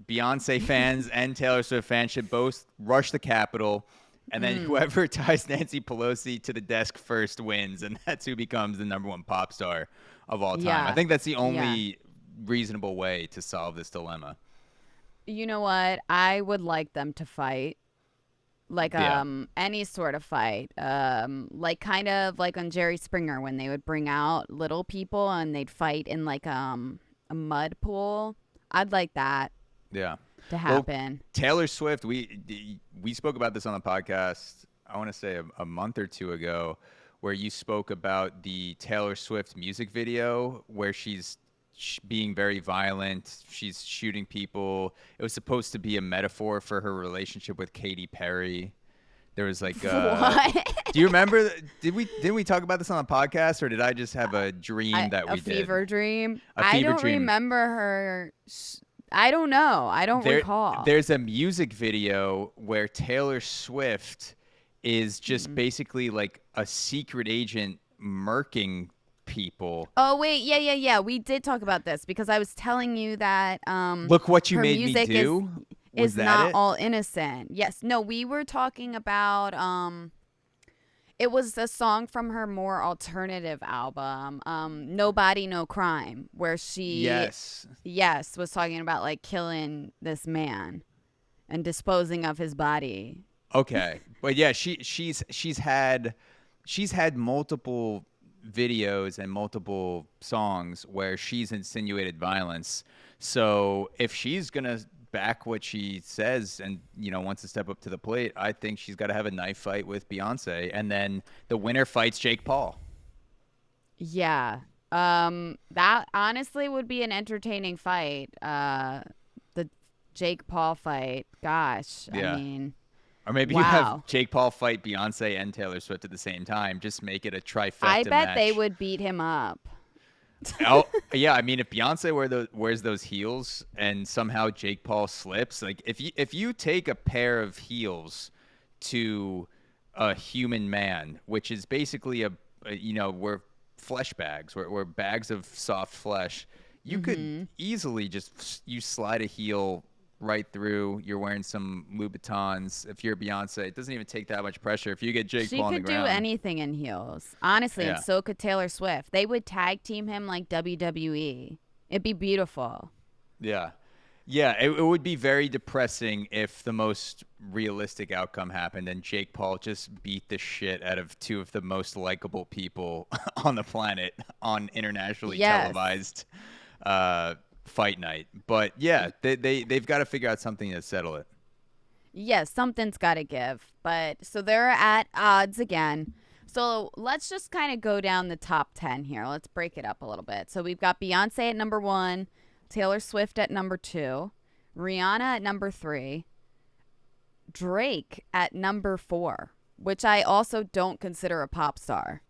Speaker 1: Beyonce fans and Taylor Swift fans should both rush the Capitol, and then
Speaker 2: Mm,
Speaker 1: whoever ties Nancy Pelosi to the desk first wins, and that's who becomes the number one pop star of all time. I
Speaker 2: yeah.
Speaker 1: think that's the
Speaker 2: Yeah.
Speaker 1: only reasonable way to solve this dilemma.
Speaker 2: You know what? I would like them to fight. Like
Speaker 1: Yeah.
Speaker 2: any sort of fight. Like kind of like on Jerry Springer when they would bring out little people and they'd fight in like a mud pool. I'd like that
Speaker 1: Yeah.
Speaker 2: to
Speaker 1: Well,
Speaker 2: happen.
Speaker 1: Taylor Swift, we spoke about this on the podcast, I want to say a month or two ago, where you spoke about the Taylor Swift music video where she's being very violent. She's shooting people. It was supposed to be a metaphor for her relationship with Katy Perry. There was like,
Speaker 2: What?
Speaker 1: do you remember? Didn't we talk about this on the podcast, or did I just have a dream that
Speaker 2: A
Speaker 1: we did?
Speaker 2: fever dream.
Speaker 1: A
Speaker 2: I
Speaker 1: fever
Speaker 2: don't
Speaker 1: dream.
Speaker 2: remember her. I don't know. I don't recall.
Speaker 1: There's a music video where Taylor Swift is just basically like a secret agent murking people.
Speaker 2: Oh wait, yeah. We did talk about this because I was telling you that
Speaker 1: Look what you
Speaker 2: her
Speaker 1: made me
Speaker 2: music
Speaker 1: do. Was
Speaker 2: is
Speaker 1: that
Speaker 2: not
Speaker 1: it?
Speaker 2: all innocent. Yes. No, we were talking about it was a song from her more alternative album, Nobody No Crime, where she
Speaker 1: Yes.
Speaker 2: yes, was talking about like killing this man. and disposing of his body.
Speaker 1: Okay, but yeah, she's had multiple videos and multiple songs where she's insinuated violence. So if she's gonna back what she says and wants to step up to the plate, I think she's got to have a knife fight with Beyonce, and then the winner fights Jake Paul.
Speaker 2: Yeah. That honestly would be an entertaining fight. The Jake Paul fight. Gosh,
Speaker 1: Yeah.
Speaker 2: I mean,
Speaker 1: Or maybe you have
Speaker 2: wow.
Speaker 1: Jake Paul fight Beyonce and Taylor Swift at the same time. Just make it a trifecta
Speaker 2: I bet
Speaker 1: match.
Speaker 2: they would beat him up.
Speaker 1: Oh, yeah. I mean, if Beyonce wears those heels and somehow Jake Paul slips, like if you take a pair of heels to a human man, which is basically we're flesh bags, we're bags of soft flesh, you could easily just you slide a heel right through. You're wearing some Louboutins. If you're Beyonce, it doesn't even take that much pressure. If you get Jake Paul on the ground,
Speaker 2: She could do anything in heels, honestly,
Speaker 1: yeah.
Speaker 2: and so could Taylor Swift. They would tag team him like WWE. It'd be beautiful.
Speaker 1: Yeah. Yeah, it would be very depressing if the most realistic outcome happened and Jake Paul just beat the shit out of two of the most likable people on the planet on internationally televised fight night. But yeah, they've got to figure out something to settle it.
Speaker 2: Yes, something's got to give. But so they're at odds again. So let's just kind of go down the top 10 here. Let's break it up a little bit. So we've got Beyonce at number 1, Taylor Swift at number 2, Rihanna at number 3, Drake at number 4, which I also don't consider a pop star.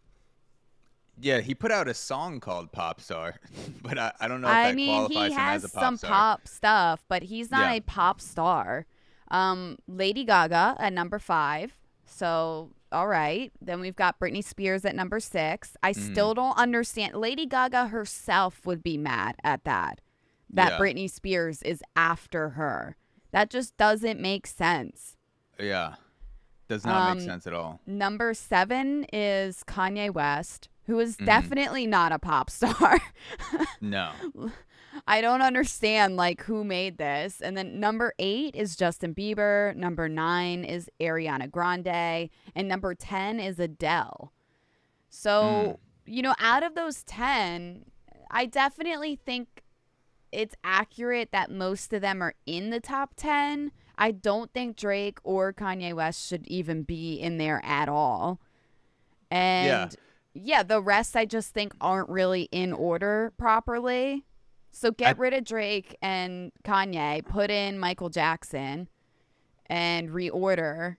Speaker 1: Yeah, he put out a song called Pop Star, but I don't know if that qualifies him as a pop star.
Speaker 2: He has some pop stuff, but he's not a pop star. Lady Gaga at number 5. So, all right. Then we've got Britney Spears at number 6. I still don't understand. Lady Gaga herself would be mad at that Britney Spears is after her. That just doesn't make sense.
Speaker 1: Yeah. Does not make sense at all.
Speaker 2: Number 7 is Kanye West, who is definitely not a pop star.
Speaker 1: No.
Speaker 2: I don't understand who made this. And then number 8 is Justin Bieber. Number 9 is Ariana Grande. And number 10 is Adele. So, out of those 10, I definitely think it's accurate that most of them are in the top 10. I don't think Drake or Kanye West should even be in there at all. And yeah, the rest I just think aren't really in order properly. So get rid of Drake and Kanye, put in Michael Jackson, and reorder.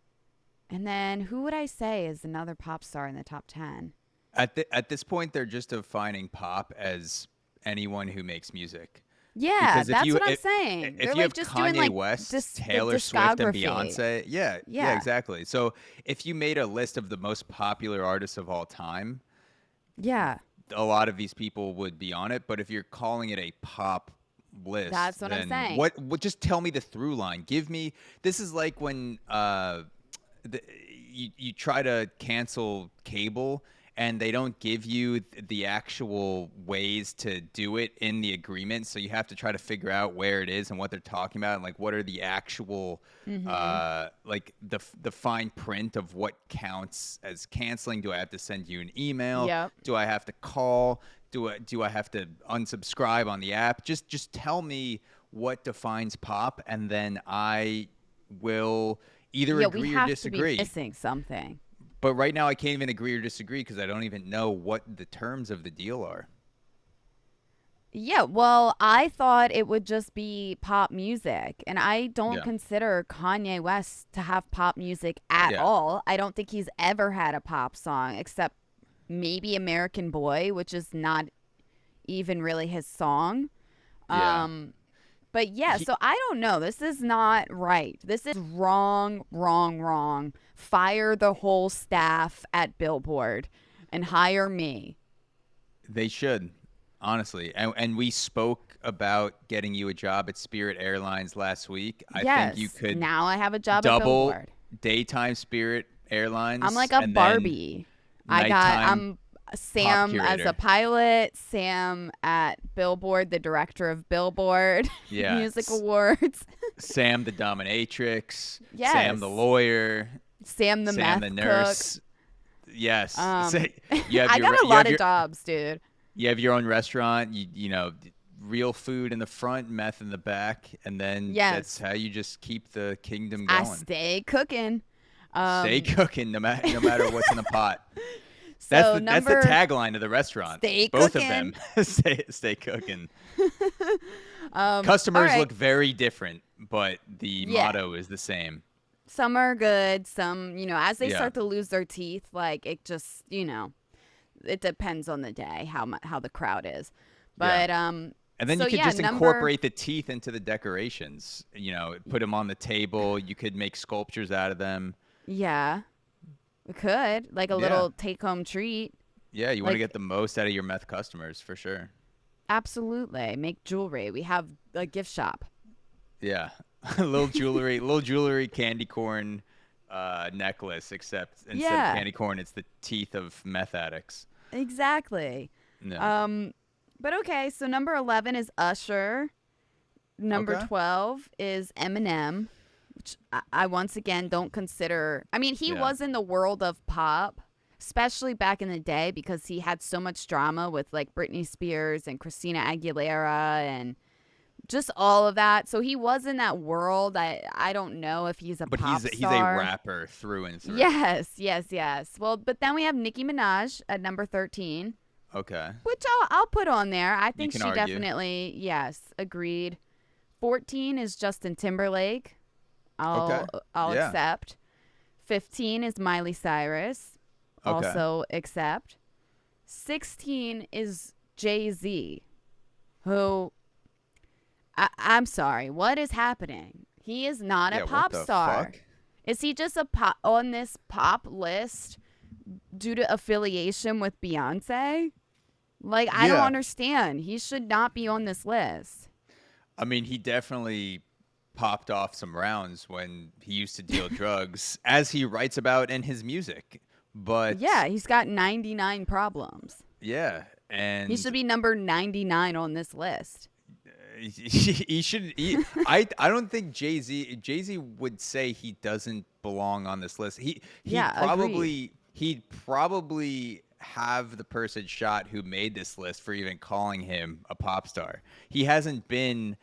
Speaker 2: And then who would I say is another pop star in the top 10?
Speaker 1: At this point, they're just defining pop as anyone who makes music.
Speaker 2: Yeah, that's what I'm saying.
Speaker 1: If
Speaker 2: They're
Speaker 1: you have
Speaker 2: just
Speaker 1: Kanye
Speaker 2: doing
Speaker 1: West, Taylor Swift, and Beyonce, yeah,
Speaker 2: Yeah.
Speaker 1: exactly. So if you made a list of the most popular artists of all time,
Speaker 2: yeah,
Speaker 1: a lot of these people would be on it. But if you're calling it a pop list,
Speaker 2: that's what I'm saying.
Speaker 1: What? Just tell me the through line. Give me. This is like when you try to cancel cable and they don't give you the actual ways to do it in the agreement. So you have to try to figure out where it is and what they're talking about and what are the actual the fine print of what counts as canceling. Do I have to send you an email?
Speaker 2: Yep.
Speaker 1: Do I have to call? Do I have to unsubscribe on the app? Just tell me what defines pop, and then I will either agree or disagree.
Speaker 2: We have to be missing something.
Speaker 1: But right now, I can't even agree or disagree because I don't even know what the terms of the deal are.
Speaker 2: Yeah, well, I thought it would just be pop music. And I don't consider Kanye West to have pop music at all. I don't think he's ever had a pop song except maybe American Boy, which is not even really his song. But yeah, so I don't know. This is not right. This is wrong, wrong, wrong. Fire the whole staff at Billboard and hire me.
Speaker 1: They should, honestly. And we spoke about getting you a job at Spirit Airlines last week. I think you could
Speaker 2: now I have a job
Speaker 1: double
Speaker 2: at Billboard.
Speaker 1: Daytime Spirit Airlines.
Speaker 2: I'm like a Barbie. I'm Sam as a pilot, Sam at Billboard, the director of Billboard Music Awards.
Speaker 1: Sam the dominatrix.
Speaker 2: Yes.
Speaker 1: Sam the lawyer.
Speaker 2: Sam the
Speaker 1: Sam
Speaker 2: meth
Speaker 1: the nurse.
Speaker 2: cook.
Speaker 1: Yes.
Speaker 2: I got a lot of jobs, dude.
Speaker 1: You have your own restaurant. You know, real food in the front, meth in the back, and then that's how you just keep the kingdom going.
Speaker 2: I stay cooking.
Speaker 1: Stay cooking no matter what's in the pot. That's the tagline of the restaurant.
Speaker 2: Stay
Speaker 1: Both
Speaker 2: cooking.
Speaker 1: of them. stay cooking. Customers look very different, but the motto is the same.
Speaker 2: Some are good. Some, as they start to lose their teeth, like it just, it depends on the day how the crowd is. But
Speaker 1: and then you could just incorporate the teeth into the decorations. Put them on the table. You could make sculptures out of them.
Speaker 2: Yeah, we could, like a little take-home treat.
Speaker 1: Yeah, you want to get the most out of your meth customers for sure.
Speaker 2: Absolutely. Make jewelry. We have a gift shop.
Speaker 1: Yeah. little jewelry candy corn necklace, except instead of candy corn, it's the teeth of meth addicts.
Speaker 2: Exactly.
Speaker 1: No.
Speaker 2: But okay, so number 11 is Usher. Number 12 is Eminem, which I once again don't consider. I mean, he was in the world of pop, especially back in the day, because he had so much drama with like Britney Spears and Christina Aguilera and just all of that. So he was in that world. I don't know if he's a pop star. But
Speaker 1: he's a rapper through and through.
Speaker 2: Yes. Well, but then we have Nicki Minaj at number 13.
Speaker 1: Okay.
Speaker 2: Which I'll put on there. I think she
Speaker 1: argue.
Speaker 2: Definitely, agreed. 14 is Justin Timberlake. I'll accept. 15 is Miley Cyrus.
Speaker 1: Okay.
Speaker 2: Also accept. 16 is Jay-Z, who I'm sorry, what is happening? He is not a pop star.
Speaker 1: Fuck?
Speaker 2: Is he just on this pop list due to affiliation with Beyonce? Like, I don't understand. He should not be on this list.
Speaker 1: I mean, he definitely popped off some rounds when he used to deal drugs, as he writes about in his music. But
Speaker 2: yeah, he's got 99 problems.
Speaker 1: Yeah, and
Speaker 2: he should be number 99 on this list.
Speaker 1: He should. I don't think Jay-Z would say he doesn't belong on this list. He'd probably have the person shot who made this list for even calling him a pop star. He hasn't been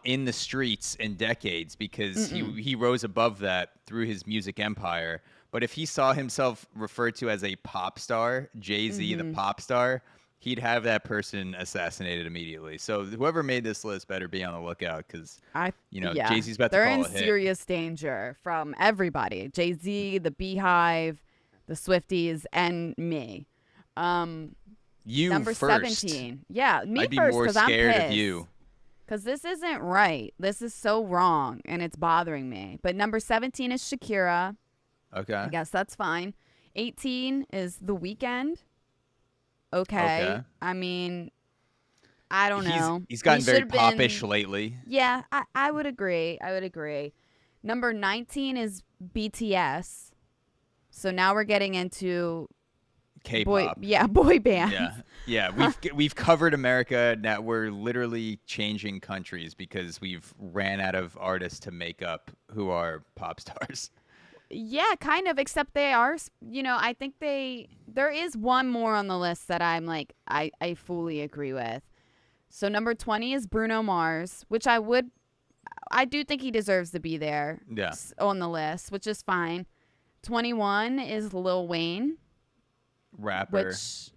Speaker 1: in the streets in decades because he rose above that through his music empire. But if he saw himself referred to as a pop star, Jay-Z the pop star, he'd have that person assassinated immediately. So whoever made this list better be on the lookout because, Jay-Z's about to call a hit.
Speaker 2: They're in serious danger from everybody. Jay-Z, the Beehive, the Swifties, and me.
Speaker 1: You
Speaker 2: number
Speaker 1: first.
Speaker 2: 17. Yeah, me
Speaker 1: I'd be
Speaker 2: first
Speaker 1: more
Speaker 2: because I'm
Speaker 1: scared
Speaker 2: pissed.
Speaker 1: of you.
Speaker 2: Because this isn't right. This is so wrong, and it's bothering me. But number 17 is Shakira.
Speaker 1: Okay.
Speaker 2: I guess that's fine. 18 is The Weeknd. Okay. I mean, I don't know.
Speaker 1: He's gotten very popish lately.
Speaker 2: Yeah, I would agree. Number 19 is BTS. So now we're getting into
Speaker 1: K-pop.
Speaker 2: Boy bands.
Speaker 1: Yeah. We've covered America. Now we're literally changing countries because we've ran out of artists to make up who are pop stars.
Speaker 2: Yeah, kind of, except they are, I think there is one more on the list that I'm like, I fully agree with. So number 20 is Bruno Mars, which I do think he deserves to be there on the list, which is fine. 21 is Lil Wayne.
Speaker 1: Rapper.
Speaker 2: Which,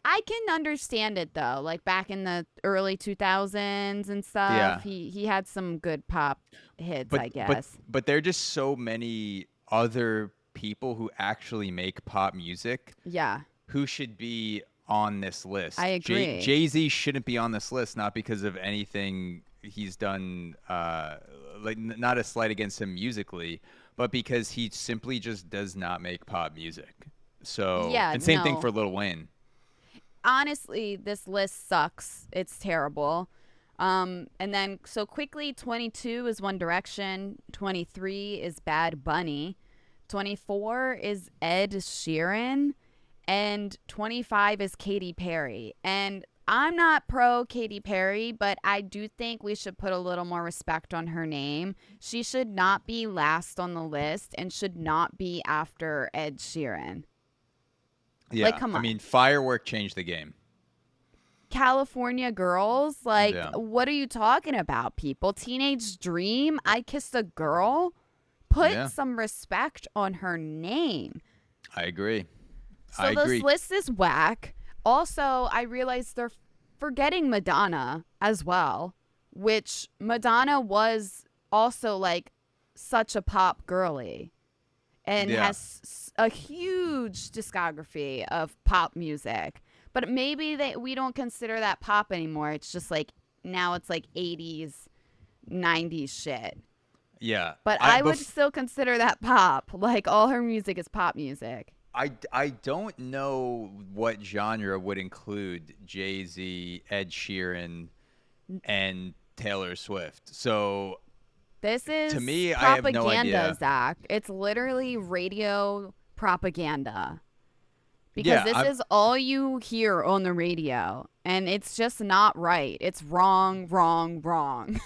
Speaker 2: I can understand it though. Like back in the early 2000s and stuff, he had some good pop hits, I guess.
Speaker 1: But there are just so many other people who actually make pop music.
Speaker 2: Yeah.
Speaker 1: Who should be on this list?
Speaker 2: I agree.
Speaker 1: Jay-Z shouldn't be on this list, not because of anything he's done, like not a slight against him musically, but because he simply just does not make pop music. So and same thing for Lil Wayne.
Speaker 2: Honestly, this list sucks. It's terrible. And then, so quickly, 22 is One Direction. 23 is Bad Bunny. 24 is Ed Sheeran, and 25 is Katy Perry. And I'm not pro Katy Perry, but I do think we should put a little more respect on her name. She should not be last on the list and should not be after Ed Sheeran.
Speaker 1: Yeah,
Speaker 2: like, come on.
Speaker 1: I mean, Firework changed the game.
Speaker 2: California Girls, like, what are you talking about, people? Teenage Dream, I Kissed a Girl. Put some respect on her name.
Speaker 1: I agree.
Speaker 2: So this list is whack. Also, I realized they're forgetting Madonna as well, which Madonna was also like such a pop girly and has a huge discography of pop music. But maybe we don't consider that pop anymore. It's just like now it's like 80s, 90s shit.
Speaker 1: Yeah.
Speaker 2: But I would still consider that pop. Like, all her music is pop music.
Speaker 1: I don't know what genre would include Jay-Z, Ed Sheeran, and Taylor Swift. So
Speaker 2: this is
Speaker 1: to me,
Speaker 2: propaganda,
Speaker 1: I have no idea.
Speaker 2: Zach. It's literally radio propaganda. Because this is all you hear on the radio. And it's just not right. It's wrong, wrong, wrong.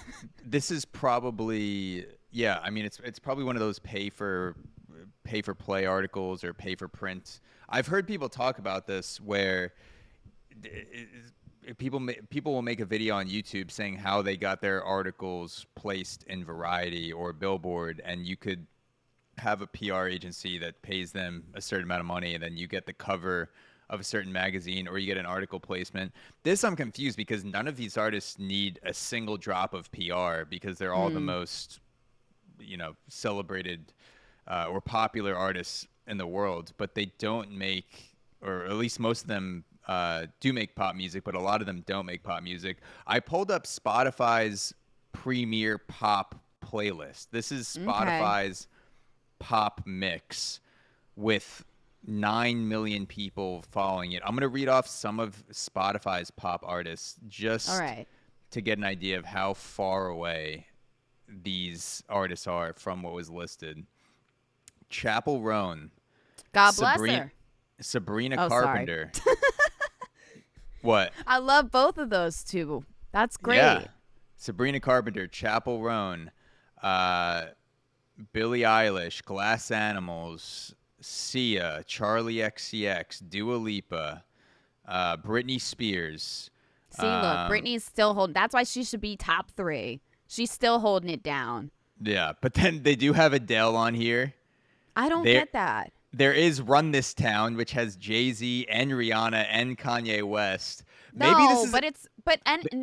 Speaker 1: This is probably, I mean, it's probably one of those pay for play articles or pay for print. I've heard people talk about this where people will make a video on YouTube saying how they got their articles placed in Variety or Billboard, and you could have a PR agency that pays them a certain amount of money, and then you get the cover of a certain magazine or you get an article placement. This I'm confused because none of these artists need a single drop of PR because they're all the most, celebrated or popular artists in the world, but they don't make, or at least most of them do make pop music, but a lot of them don't make pop music. I pulled up Spotify's premier pop playlist. This is Spotify's pop mix with 9 million people following it. I'm going to read off some of Spotify's pop artists just to get an idea of how far away these artists are from what was listed. Chapel Roan.
Speaker 2: God bless her.
Speaker 1: Sabrina Carpenter. What?
Speaker 2: I love both of those two. That's great.
Speaker 1: Yeah. Sabrina Carpenter, Chapel Roan, Billie Eilish, Glass Animals, Sia, Charlie XCX, Dua Lipa, Britney Spears.
Speaker 2: See, look, Britney's still holding. That's why she should be top 3. She's still holding it down.
Speaker 1: Yeah, but then they do have Adele on here.
Speaker 2: I don't get that.
Speaker 1: There is Run This Town, which has Jay-Z and Rihanna and Kanye West.
Speaker 2: No, maybe this is, but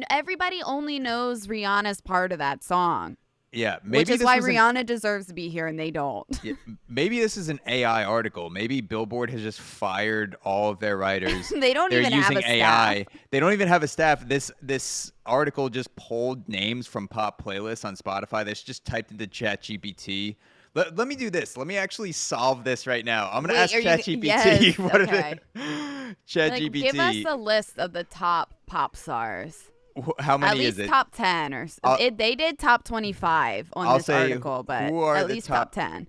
Speaker 2: everybody only knows Rihanna's part of that song.
Speaker 1: Yeah, maybe
Speaker 2: which is why Rihanna deserves to be here and they don't.
Speaker 1: Yeah, maybe this is an AI article. Maybe Billboard has just fired all of their writers.
Speaker 2: They're using have a
Speaker 1: AI.
Speaker 2: Staff.
Speaker 1: They don't even have a staff. This article just pulled names from pop playlists on Spotify. That's just typed into ChatGPT. Let me do this. Let me actually solve this right now. I'm going to ask ChatGPT.
Speaker 2: Yes,
Speaker 1: what
Speaker 2: okay.
Speaker 1: ChatGPT.
Speaker 2: Give us a list of the top pop stars.
Speaker 1: How many
Speaker 2: is it? At least top 10 or they did top 25 on this article, but at least top 10.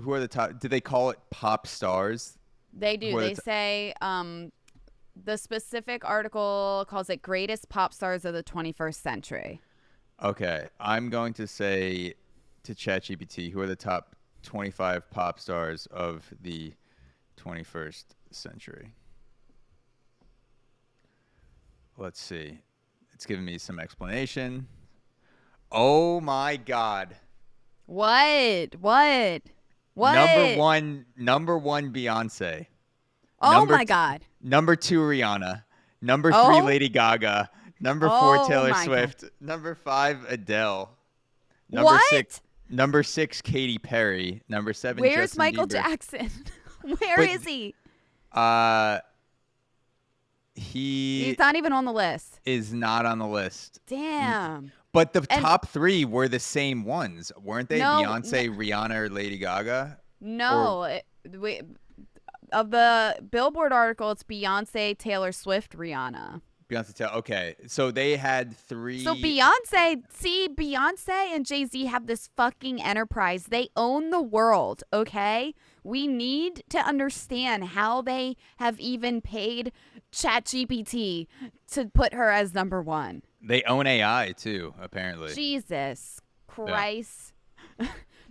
Speaker 1: Who are the top? Do they call it pop stars?
Speaker 2: They do. They say the specific article calls it greatest pop stars of the 21st century.
Speaker 1: Okay, I'm going to say to ChatGPT, who are the top 25 pop stars of the 21st century? Let's see. It's giving me some explanation. Oh my God.
Speaker 2: What?
Speaker 1: Number one, Beyonce.
Speaker 2: Oh my God.
Speaker 1: Number 2, Rihanna. Number 3, Lady Gaga. Number 4, Taylor Swift.
Speaker 2: God.
Speaker 1: Number 5, Adele. Number 6, Katy Perry. Number 7,
Speaker 2: Where's
Speaker 1: Justin
Speaker 2: Michael
Speaker 1: Bieber.
Speaker 2: Jackson? Where is he? He's not even on the list.
Speaker 1: Is not on the list.
Speaker 2: Damn.
Speaker 1: But the top 3 were the same ones, weren't they?
Speaker 2: No,
Speaker 1: Beyonce, Rihanna, or Lady Gaga?
Speaker 2: No. Of the Billboard article, it's Beyonce, Taylor Swift, Rihanna.
Speaker 1: Okay, so they had
Speaker 2: So
Speaker 1: three.
Speaker 2: Beyonce and Jay-Z have this fucking enterprise. They own the world, okay? We need to understand how they have even paid ChatGPT to put her as number one.
Speaker 1: They own AI too, apparently.
Speaker 2: Jesus
Speaker 1: Yeah.
Speaker 2: Christ.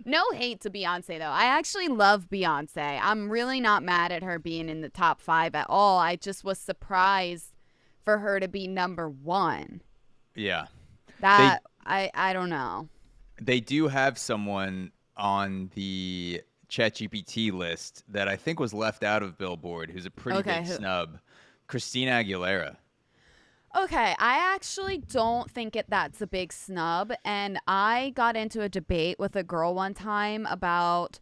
Speaker 2: No hate to Beyonce, though. I actually love Beyonce. I'm really not mad at her being in the top 5 at all. I just was surprised for her to be number one.
Speaker 1: Yeah. They
Speaker 2: I don't know.
Speaker 1: they do have someone on the ChatGPT list that I think was left out of Billboard, who's a pretty
Speaker 2: Okay,
Speaker 1: big snub, Christina Aguilera.
Speaker 2: Okay, I actually don't think that's a big snub. And I got into a debate with a girl one time about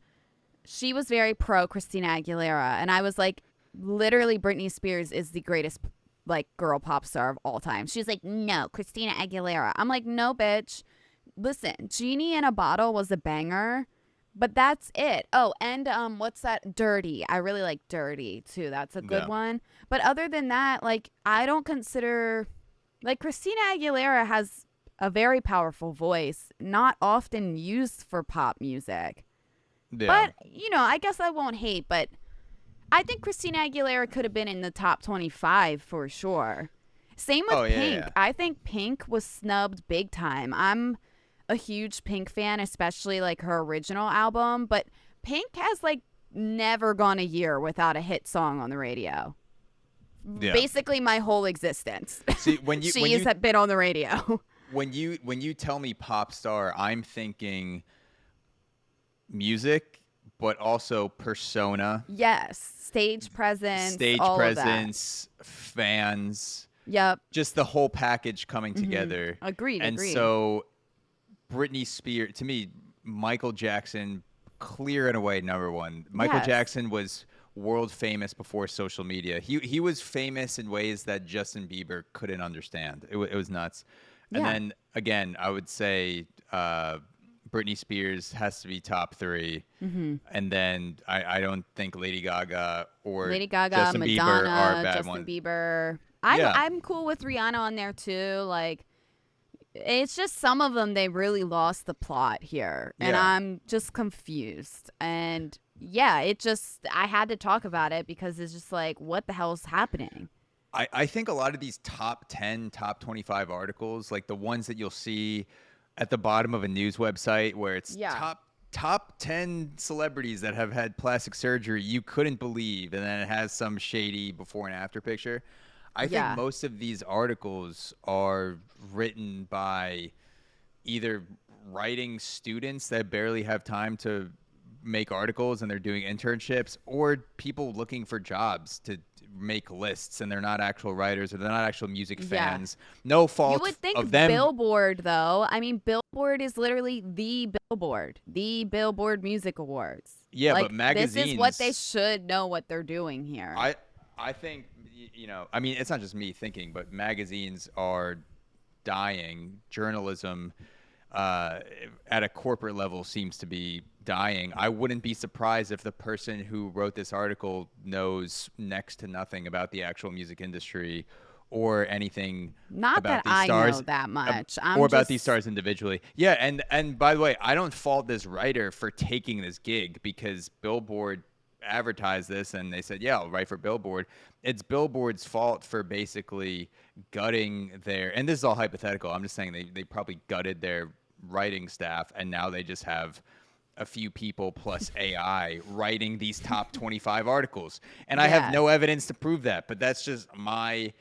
Speaker 2: she was very pro Christina Aguilera, and I was like, literally, Britney Spears is the greatest like girl pop star of all time. She's like, no, Christina Aguilera. I'm like, no, bitch. Listen, Genie in a Bottle was a banger. But that's it. Oh, and what's that? Dirty. I really like Dirty too. That's a good
Speaker 1: Yeah.
Speaker 2: one. But other than that, like I don't consider like Christina Aguilera has a very powerful voice, not often used for pop music.
Speaker 1: Yeah.
Speaker 2: But, I guess I won't hate, but I think Christina Aguilera could have been in the top 25 for sure. Same with
Speaker 1: Oh yeah,
Speaker 2: Pink.
Speaker 1: yeah.
Speaker 2: I think Pink was snubbed big time. I'm a huge Pink fan, especially like her original album, but Pink has like never gone a year without a hit song on the radio.
Speaker 1: Yeah.
Speaker 2: Basically my whole existence.
Speaker 1: See, when you
Speaker 2: She's been on the radio.
Speaker 1: when you tell me pop star, I'm thinking music, but also persona,
Speaker 2: Yes, stage
Speaker 1: stage presence, fans,
Speaker 2: Yep.
Speaker 1: just the whole package coming together.
Speaker 2: Agreed.
Speaker 1: And so Britney Spears, to me, Michael Jackson, clear and away number one. Michael
Speaker 2: Yes.
Speaker 1: Jackson was world famous before social media. He was famous in ways that Justin Bieber couldn't understand. It was nuts. And
Speaker 2: Yeah.
Speaker 1: then again, I would say Britney Spears has to be top 3. And then I don't think Lady Gaga or
Speaker 2: Lady Gaga,
Speaker 1: Justin Bieber are
Speaker 2: Madonna,
Speaker 1: bad
Speaker 2: Justin
Speaker 1: ones.
Speaker 2: Bieber.
Speaker 1: Yeah.
Speaker 2: I'm cool with Rihanna on there too. Like, it's just some of them, they really lost the plot here. And
Speaker 1: Yeah.
Speaker 2: I'm just confused. And yeah, I had to talk about it because it's just like, what the hell's happening?
Speaker 1: I think a lot of these top 10, top 25 articles, like the ones that you'll see at the bottom of a news website where it's
Speaker 2: Yeah.
Speaker 1: top 10 celebrities that have had plastic surgery you couldn't believe, and then it has some shady before and after picture. I
Speaker 2: Yeah.
Speaker 1: think most of these articles are written by either writing students that barely have time to make articles and they're doing internships, or people looking for jobs to make lists and they're not actual writers or they're not actual music
Speaker 2: Yeah.
Speaker 1: fans. No fault
Speaker 2: You would think
Speaker 1: of them.
Speaker 2: Billboard, though. I mean, Billboard is literally the Billboard Music Awards.
Speaker 1: Yeah,
Speaker 2: like,
Speaker 1: but magazines.
Speaker 2: This is what they should know what they're doing here.
Speaker 1: I think I mean, it's not just me thinking, but magazines are dying. Journalism at a corporate level seems to be dying. I wouldn't be surprised if the person who wrote this article knows next to nothing about the actual music industry or anything
Speaker 2: Not
Speaker 1: about
Speaker 2: that
Speaker 1: these
Speaker 2: I
Speaker 1: stars,
Speaker 2: know that much.
Speaker 1: or about these stars individually. Yeah, and by the way, I don't fault this writer for taking this gig because Billboard advertised this and they said, yeah, I'll write for Billboard. It's Billboard's fault for basically gutting their, and this is all hypothetical, I'm just saying they probably gutted their writing staff and now they just have a few people plus AI writing these top 25 articles. And I have
Speaker 2: Yeah.
Speaker 1: no evidence to prove that, but that's just my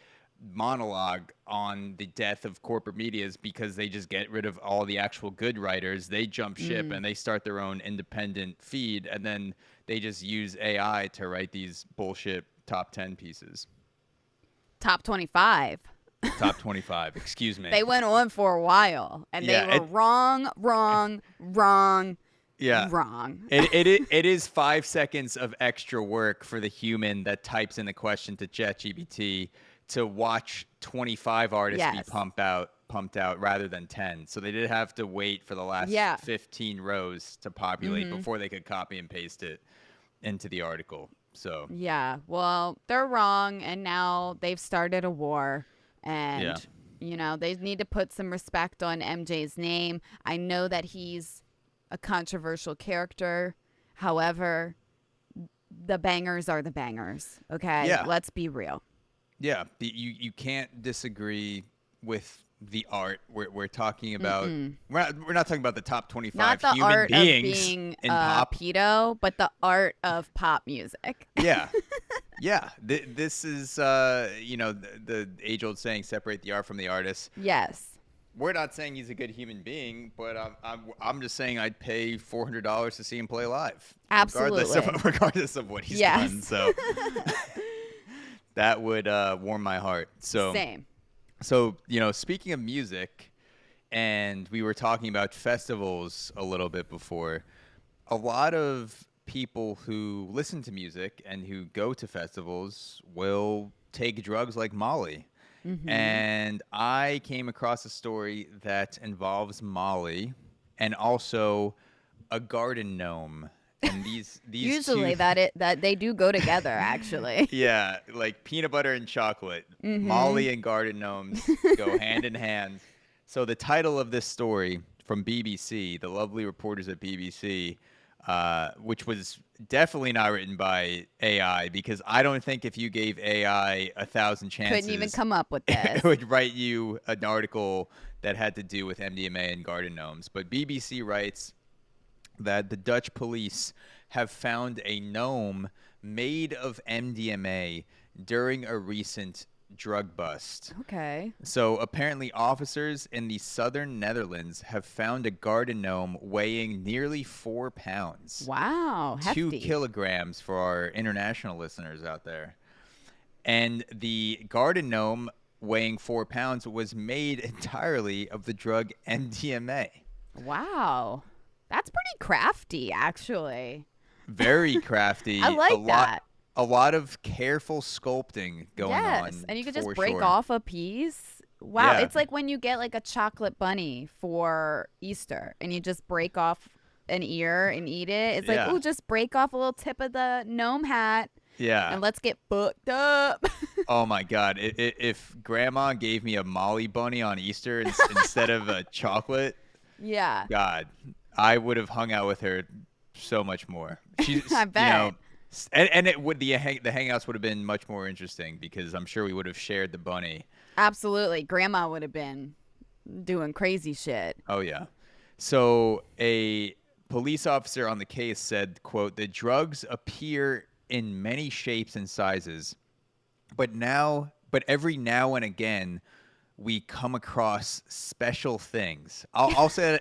Speaker 1: monologue on the death of corporate medias because they just get rid of all the actual good writers. They jump ship and they start their own independent feed, and then they just use AI to write these bullshit top 10 pieces.
Speaker 2: Top 25.
Speaker 1: Top 25, excuse me.
Speaker 2: They went on for a while, and
Speaker 1: Yeah,
Speaker 2: they were wrong.
Speaker 1: Yeah.
Speaker 2: Wrong.
Speaker 1: It is 5 seconds of extra work for the human that types in the question to ChatGPT to watch 25 artists
Speaker 2: Yes.
Speaker 1: be pumped out rather than 10. So they did have to wait for the last 15 rows to populate before they could copy and paste it into the article. So
Speaker 2: Yeah, well, they're wrong, and now they've started a war.
Speaker 1: Yeah.
Speaker 2: And, they need to put some respect on MJ's name. I know that he's a controversial character. However, the bangers are the bangers. Okay.
Speaker 1: Yeah.
Speaker 2: Let's be real.
Speaker 1: Yeah. You can't disagree with the art. We're talking about
Speaker 2: Mm-mm.
Speaker 1: we're not talking about the top
Speaker 2: Not
Speaker 1: 25
Speaker 2: the
Speaker 1: human
Speaker 2: art of
Speaker 1: beings
Speaker 2: being
Speaker 1: in
Speaker 2: a
Speaker 1: pop.
Speaker 2: pedo, but the art of pop music.
Speaker 1: Yeah. Yeah. This is the age-old saying, separate the art from the artist.
Speaker 2: Yes.
Speaker 1: We're not saying he's a good human being, but I'm just saying I'd pay $400 to see him play live.
Speaker 2: Absolutely.
Speaker 1: Regardless of what he's
Speaker 2: Yes.
Speaker 1: done. So that would warm my heart.
Speaker 2: Same.
Speaker 1: So, speaking of music, and we were talking about festivals a little bit before, a lot of people who listen to music and who go to festivals will take drugs like Molly. And I came across a story that involves Molly and also a garden gnome. And these
Speaker 2: Usually
Speaker 1: two,
Speaker 2: that they do go together, actually.
Speaker 1: yeah, like peanut butter and chocolate. Molly and garden gnomes go hand in hand. So the title of this story from BBC, the lovely reporters at BBC, which was definitely not written by AI, because I don't think if you gave AI 1,000 chances,
Speaker 2: Couldn't even come up with this.
Speaker 1: it would write you an article that had to do with MDMA and garden gnomes. But BBC writes that the Dutch police have found a gnome made of MDMA during a recent drug bust.
Speaker 2: Okay.
Speaker 1: So apparently officers in the southern Netherlands have found a garden gnome weighing nearly 4 pounds.
Speaker 2: Wow.
Speaker 1: 2
Speaker 2: Hefty.
Speaker 1: kilograms for our international listeners out there. And the garden gnome weighing 4 pounds was made entirely of the drug MDMA.
Speaker 2: Wow. That's pretty crafty, actually.
Speaker 1: Very crafty.
Speaker 2: I like that.
Speaker 1: A lot of careful sculpting going on.
Speaker 2: Yes, and you could just
Speaker 1: for
Speaker 2: break
Speaker 1: sure.
Speaker 2: off a piece. Wow,
Speaker 1: Yeah.
Speaker 2: it's like when you get like a chocolate bunny for Easter and you just break off an ear and eat it. It's like,
Speaker 1: Yeah.
Speaker 2: ooh, just break off a little tip of the gnome hat
Speaker 1: Yeah.
Speaker 2: and let's get booked up.
Speaker 1: Oh my God! If Grandma gave me a Molly bunny on Easter instead of a chocolate,
Speaker 2: Yeah.
Speaker 1: God, I would have hung out with her so much more. She's,
Speaker 2: I bet.
Speaker 1: And it would the hangouts would have been much more interesting because I'm sure we would have shared the bunny.
Speaker 2: Absolutely. Grandma would have been doing crazy shit.
Speaker 1: Oh yeah. So a police officer on the case said, quote, "The drugs appear in many shapes and sizes, but every now and again we come across special things." I'll say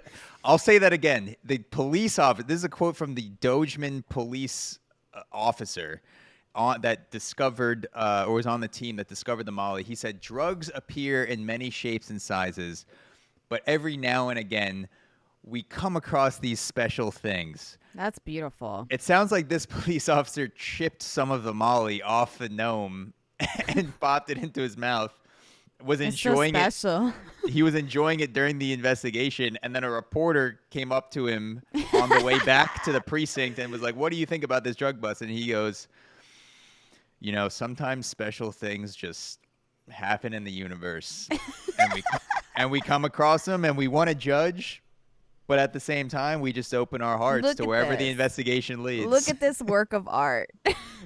Speaker 1: that again. The police officer. This is a quote from the Dogeman police officer that discovered or was on the team that discovered the Molly. He said, "Drugs appear in many shapes and sizes, but every now and again we come across these special things."
Speaker 2: That's beautiful.
Speaker 1: It sounds like this police officer chipped some of the Molly off the gnome and popped it into his mouth. Was
Speaker 2: It's so
Speaker 1: enjoying it.
Speaker 2: special.
Speaker 1: He was enjoying it during the investigation, and then a reporter came up to him on the way back to the precinct and was like, "What do you think about this drug bust?" And he goes, "Sometimes special things just happen in the universe, and we come across them, and we want to judge, but at the same time, we just open our hearts
Speaker 2: Look
Speaker 1: to
Speaker 2: at
Speaker 1: wherever the
Speaker 2: this.
Speaker 1: investigation leads."
Speaker 2: Look at this work of art.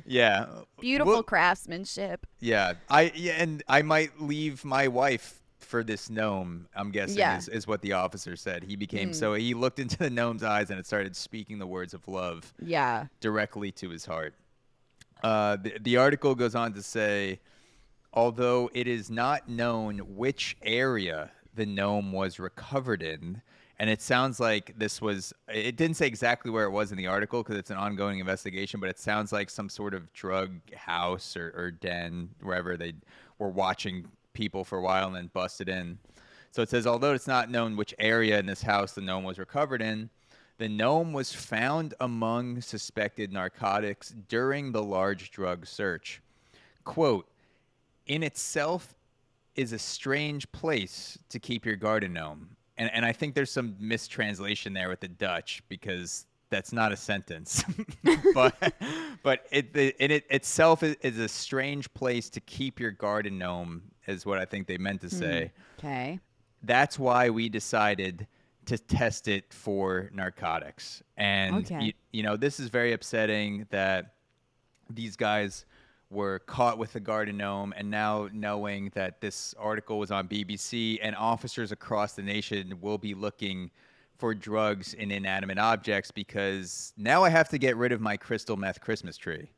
Speaker 1: Yeah.
Speaker 2: Beautiful
Speaker 1: Well,
Speaker 2: craftsmanship.
Speaker 1: yeah. And I might leave my wife for this gnome, I'm guessing,
Speaker 2: Yeah.
Speaker 1: is what the officer said. He became so he looked into the gnome's eyes and it started speaking the words of love
Speaker 2: Yeah.
Speaker 1: directly to his heart. The article goes on to say, although it is not known which area the gnome was recovered in, and it sounds like it didn't say exactly where it was in the article because it's an ongoing investigation, but it sounds like some sort of drug house or den, wherever they were watching people for a while and then busted in. So it says, although it's not known which area in this house the gnome was recovered in, the gnome was found among suspected narcotics during the large drug search. Quote, "In itself is a strange place to keep your garden gnome." And I think there's some mistranslation there with the Dutch because that's not a sentence. but it itself is a strange place to keep your garden gnome, is what I think they meant to say.
Speaker 2: Okay.
Speaker 1: That's why we decided to test it for narcotics. And
Speaker 2: Okay.
Speaker 1: this is very upsetting that these guys were caught with the garden gnome, and now knowing that this article was on BBC and officers across the nation will be looking for drugs in inanimate objects, because now I have to get rid of my crystal meth Christmas tree.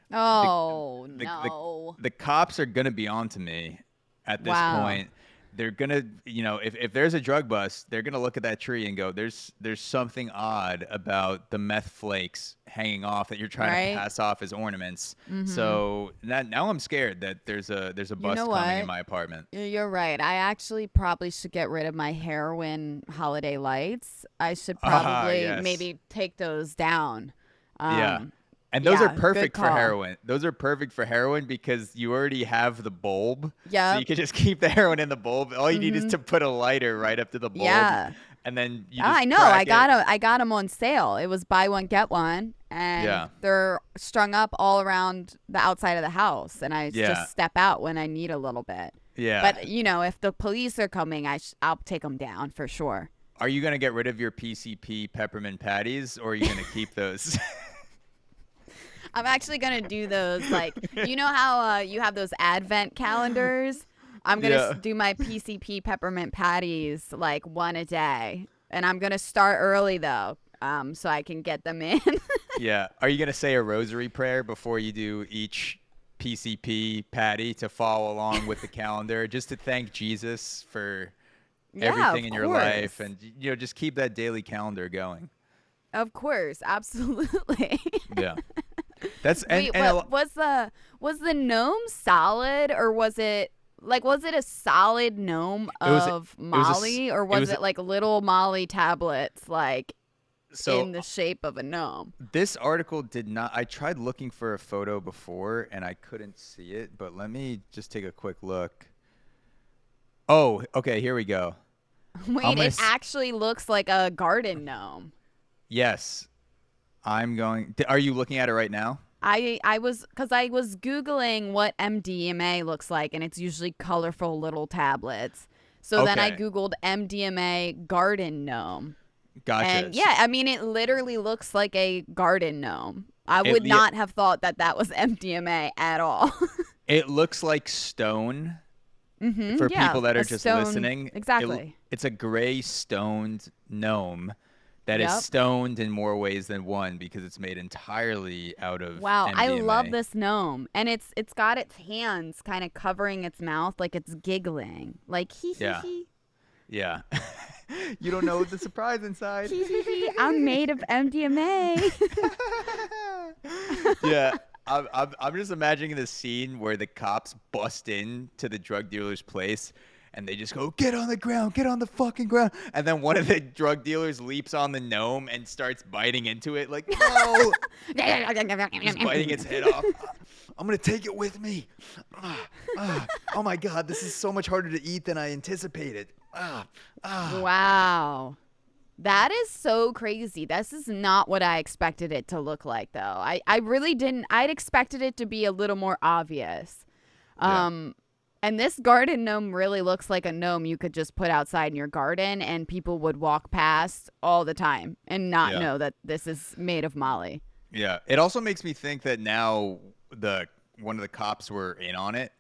Speaker 1: The
Speaker 2: Oh,
Speaker 1: the the,
Speaker 2: no.
Speaker 1: the cops are gonna be on to me at this
Speaker 2: Wow.
Speaker 1: point. They're gonna, if there's a drug bust, they're gonna look at that tree and go, "There's something odd about the meth flakes hanging off that you're trying to
Speaker 2: Right?
Speaker 1: pass off as ornaments."
Speaker 2: Mm-hmm.
Speaker 1: So now I'm scared that there's a
Speaker 2: You know
Speaker 1: bust coming in
Speaker 2: what?
Speaker 1: my apartment.
Speaker 2: You're right. I actually probably should get rid of my heroin holiday lights. I should
Speaker 1: Ah,
Speaker 2: probably
Speaker 1: yes.
Speaker 2: maybe take those down.
Speaker 1: Yeah.
Speaker 2: Um,
Speaker 1: And those are
Speaker 2: yeah, good
Speaker 1: perfect for
Speaker 2: call.
Speaker 1: heroin. Those are perfect for heroin because you already have the bulb. So you
Speaker 2: Yep.
Speaker 1: can just keep the heroin in the bulb. All you need is
Speaker 2: Mm-hmm.
Speaker 1: to put a lighter right up to the bulb,
Speaker 2: Yeah.
Speaker 1: and then you
Speaker 2: I
Speaker 1: just
Speaker 2: know. I
Speaker 1: crack
Speaker 2: got
Speaker 1: it.
Speaker 2: 'em- I got them on sale. It was buy one get one, and
Speaker 1: Yeah.
Speaker 2: they're strung up all around the outside of the house. And I
Speaker 1: Yeah.
Speaker 2: just step out when I need a little bit.
Speaker 1: Yeah.
Speaker 2: But if the police are coming, I'll take them down for sure.
Speaker 1: Are you going to get rid of your PCP peppermint patties, or are you going to keep those?
Speaker 2: I'm actually gonna do those. Like, you know how you have those advent calendars? I'm gonna
Speaker 1: Yeah.
Speaker 2: do my PCP peppermint patties like one a day, and I'm gonna start early though, so I can get them in.
Speaker 1: Yeah. Are you going to say a rosary prayer before you do each PCP patty to follow along with the calendar, just to thank Jesus for
Speaker 2: Yeah,
Speaker 1: everything
Speaker 2: of
Speaker 1: in your life,
Speaker 2: course,
Speaker 1: and just keep that daily calendar going?
Speaker 2: of course, absolutely.
Speaker 1: Yeah. That's and
Speaker 2: Wait,
Speaker 1: and a
Speaker 2: what
Speaker 1: lo-
Speaker 2: was the gnome solid, or was it a solid gnome
Speaker 1: it was a-
Speaker 2: of
Speaker 1: it was a s-
Speaker 2: Molly, or
Speaker 1: it
Speaker 2: was
Speaker 1: was a-
Speaker 2: it like little Molly tablets like
Speaker 1: so
Speaker 2: in the shape of a gnome?
Speaker 1: this article did not. I tried looking for a photo before and I couldn't see it, but let me just take a quick look. Oh, okay, here we go. I'm
Speaker 2: Wait,
Speaker 1: gonna
Speaker 2: it
Speaker 1: s-
Speaker 2: actually looks like a garden gnome.
Speaker 1: yes, I'm going. Are you looking at it right now?
Speaker 2: I was because I was googling what MDMA looks like, and it's usually colorful little tablets. So then I
Speaker 1: Okay,
Speaker 2: googled MDMA garden gnome,
Speaker 1: gotcha.
Speaker 2: and yeah, I mean it literally looks like a garden gnome. I
Speaker 1: It
Speaker 2: would
Speaker 1: yeah,
Speaker 2: not have thought that that was MDMA at all.
Speaker 1: it looks like stone. For
Speaker 2: Yeah,
Speaker 1: people that are
Speaker 2: a
Speaker 1: just
Speaker 2: stone.
Speaker 1: listening,
Speaker 2: Exactly.
Speaker 1: it's a gray stoned gnome that is
Speaker 2: Yep.
Speaker 1: stoned in more ways than one because it's made entirely out of
Speaker 2: Wow, I love
Speaker 1: MDMA.
Speaker 2: this gnome, and it's got its hands kind of covering its mouth like it's giggling, like hee hee
Speaker 1: Yeah,
Speaker 2: hee
Speaker 1: yeah. You don't know the surprise inside.
Speaker 2: hee hee hee. I'm made of MDMA.
Speaker 1: Yeah. I'm just imagining the scene where the cops bust in to the drug dealer's place and they just go, "Get on the ground, get on the fucking ground." And then one of the drug dealers leaps on the gnome and starts biting into it like, "No." Just biting its head off. I'm going to take it with me. Oh my God, this is so much harder to eat than I anticipated.
Speaker 2: Wow. That is so crazy. This is not what I expected it to look like, though. I really didn't. I'd expected it to be a little more obvious.
Speaker 1: Yeah.
Speaker 2: And this garden gnome really looks like a gnome you could just put outside in your garden and people would walk past all the time and not
Speaker 1: Yeah.
Speaker 2: know that this is made of Molly.
Speaker 1: Yeah. It also makes me think that now one of the cops were in on it,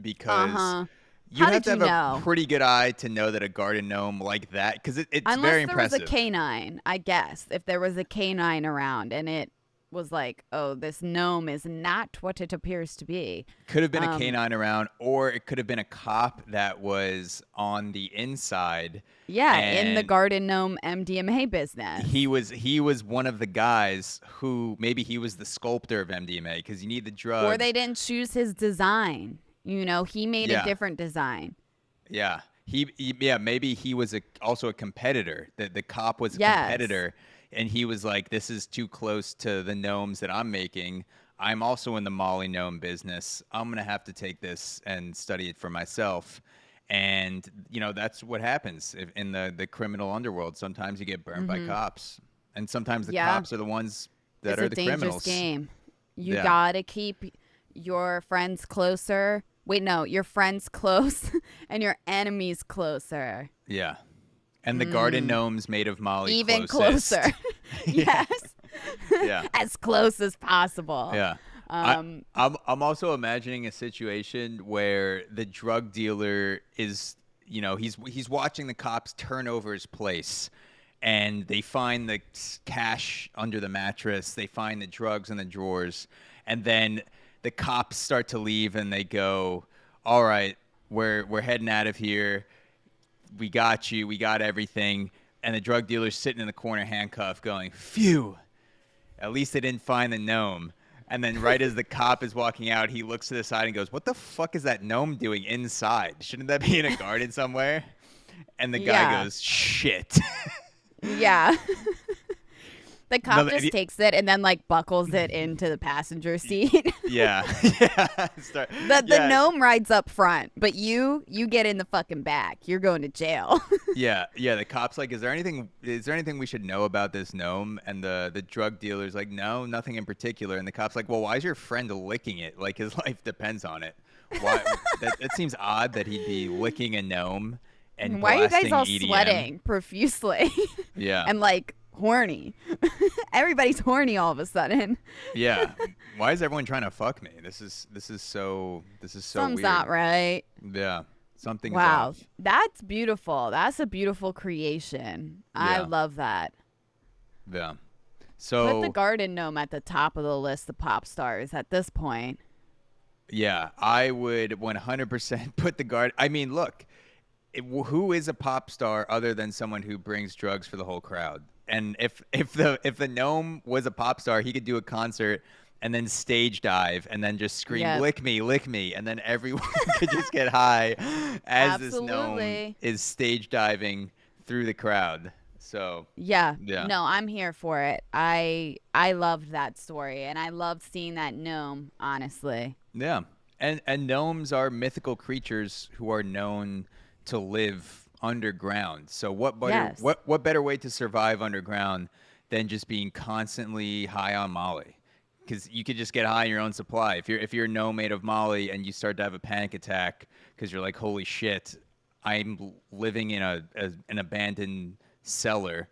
Speaker 1: because
Speaker 2: Uh-huh.
Speaker 1: you'd
Speaker 2: How
Speaker 1: have
Speaker 2: did
Speaker 1: to
Speaker 2: you
Speaker 1: have
Speaker 2: know?
Speaker 1: a pretty good eye to know that a garden gnome like that, because it's very
Speaker 2: Unless there was a
Speaker 1: impressive.
Speaker 2: canine, I guess. If there was a canine around and it was like, oh, this gnome is not what it appears to be.
Speaker 1: Could have been a
Speaker 2: Um,
Speaker 1: canine around, or it could have been a cop that was on the inside,
Speaker 2: yeah, in the
Speaker 1: and
Speaker 2: garden gnome MDMA business.
Speaker 1: he was one of the guys who, maybe he was the sculptor of MDMA, because you need the
Speaker 2: Or they
Speaker 1: drugs.
Speaker 2: didn't choose his design. He made a
Speaker 1: Yeah.
Speaker 2: different design.
Speaker 1: Yeah. Yeah, maybe he was also a competitor. The cop was a
Speaker 2: Yes.
Speaker 1: competitor, and he was like, "This is too close to the gnomes that I'm making. I'm also in the Molly gnome business. I'm gonna have to take this and study it for myself." And that's what happens in the criminal underworld. Sometimes you get burned by
Speaker 2: Hmm.
Speaker 1: cops. And sometimes the
Speaker 2: Yeah.
Speaker 1: cops are the ones that
Speaker 2: It's
Speaker 1: are
Speaker 2: a
Speaker 1: the
Speaker 2: dangerous
Speaker 1: criminals.
Speaker 2: game. You
Speaker 1: Yeah.
Speaker 2: gotta keep your friends closer. Wait, no, your friends close and your enemies closer.
Speaker 1: Yeah. And the garden gnomes made of Molly
Speaker 2: Even
Speaker 1: closest.
Speaker 2: closer.
Speaker 1: Yeah.
Speaker 2: Yes.
Speaker 1: Yeah.
Speaker 2: As close as possible.
Speaker 1: Yeah. I'm also imagining a situation where the drug dealer is, he's watching the cops turn over his place, and they find the cash under the mattress, they find the drugs in the drawers, and then the cops start to leave and they go, "All right, we're heading out of here. We got you. We got everything." And the drug dealer's sitting in the corner handcuffed going, "Phew. At least they didn't find the gnome." And then right as the cop is walking out, he looks to the side and goes, "What the fuck is that gnome doing inside? Shouldn't that be in a garden somewhere?" And the guy goes, "Shit."
Speaker 2: Yeah. The cop
Speaker 1: No,
Speaker 2: just takes it and then like buckles it into the passenger seat.
Speaker 1: Yeah. Yeah.
Speaker 2: The gnome rides up front, but you get in the fucking back. You're going to jail.
Speaker 1: Yeah. Yeah. The cop's like, "Is there anything we should know about this gnome?" And the drug dealer's like, "No, nothing in particular." And the cop's like, "Well, why is your friend licking it? Like his life depends on it. Why? That seems odd that he'd be licking a gnome and
Speaker 2: Why are you guys
Speaker 1: blasting
Speaker 2: all
Speaker 1: EDM.
Speaker 2: sweating profusely?
Speaker 1: Yeah.
Speaker 2: And like horny. Everybody's horny all of a sudden.
Speaker 1: Yeah. Why is everyone trying to fuck me? This is so
Speaker 2: Something's
Speaker 1: weird.
Speaker 2: not right.
Speaker 1: Yeah. Something's
Speaker 2: Wow.
Speaker 1: off.
Speaker 2: That's beautiful. That's a beautiful creation. I
Speaker 1: Yeah.
Speaker 2: love that.
Speaker 1: Yeah.
Speaker 2: Put
Speaker 1: So
Speaker 2: the garden gnome at the top of the list of pop stars at this point.
Speaker 1: yeah, I would 100% put the guard. I mean, look, who is a pop star other than someone who brings drugs for the whole crowd? And if the gnome was a pop star, he could do a concert and then stage dive and then just scream,
Speaker 2: Yep.
Speaker 1: lick me," and then everyone could just get high as this gnome
Speaker 2: Absolutely.
Speaker 1: is stage diving through the crowd. So
Speaker 2: Yeah.
Speaker 1: yeah.
Speaker 2: No, I'm here for it. I loved that story and I loved seeing that gnome, honestly.
Speaker 1: Yeah. And gnomes are mythical creatures who are known to live underground. So what better
Speaker 2: Yes.
Speaker 1: what better way to survive underground than just being constantly high on Molly? Because you could just get high in your own supply. If you're a gnome made of Molly and you start to have a panic attack because you're like, "Holy shit, I'm living in an abandoned cellar.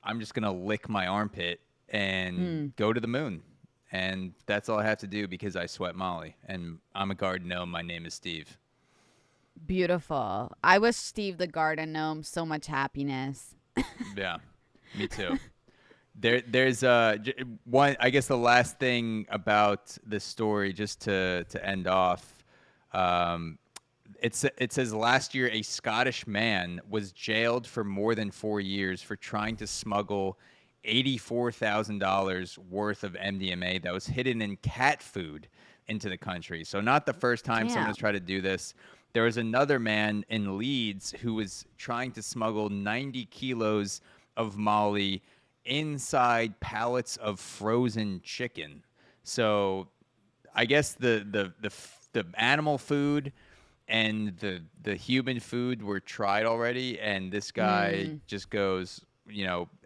Speaker 1: I'm just gonna lick my armpit and go to the moon." And that's all I have to do because I sweat Molly. And I'm a garden gnome. My name is Steve.
Speaker 2: Beautiful. I wish Steve the garden gnome so much happiness.
Speaker 1: Yeah, me too. There's one. I guess the last thing about this story, just to end off, it says last year a Scottish man was jailed for more than 4 years for trying to smuggle $84,000 worth of MDMA that was hidden in cat food into the country. So not the first time someone has tried to do this. There was another man in Leeds who was trying to smuggle 90 kilos of Molly inside pallets of frozen chicken. So I guess the animal food and the human food were tried already, and this guy just goes,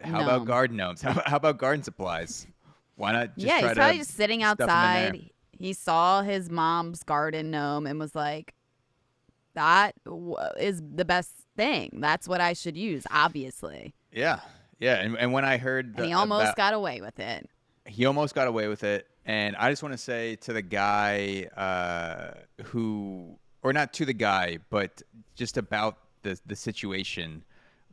Speaker 1: how about garden gnomes? How about garden supplies? Why not just try
Speaker 2: he's
Speaker 1: to
Speaker 2: probably just sitting
Speaker 1: stuff 'em in there?
Speaker 2: outside. He saw his mom's garden gnome and was like, that is the best thing. That's what I should use, obviously.
Speaker 1: Yeah. Yeah. And when I heard
Speaker 2: And he almost got away with it.
Speaker 1: He almost got away with it. And I just want to say to the guy or not to the guy, but just about the situation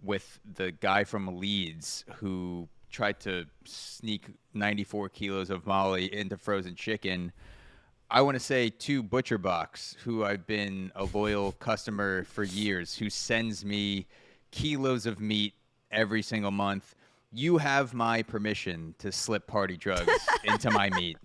Speaker 1: with the guy from Leeds who tried to sneak 94 kilos of Molly into frozen chicken. I want to say to Butcher Box, who I've been a loyal customer for years, who sends me kilos of meat every single month. You have my permission to slip party drugs into my meat.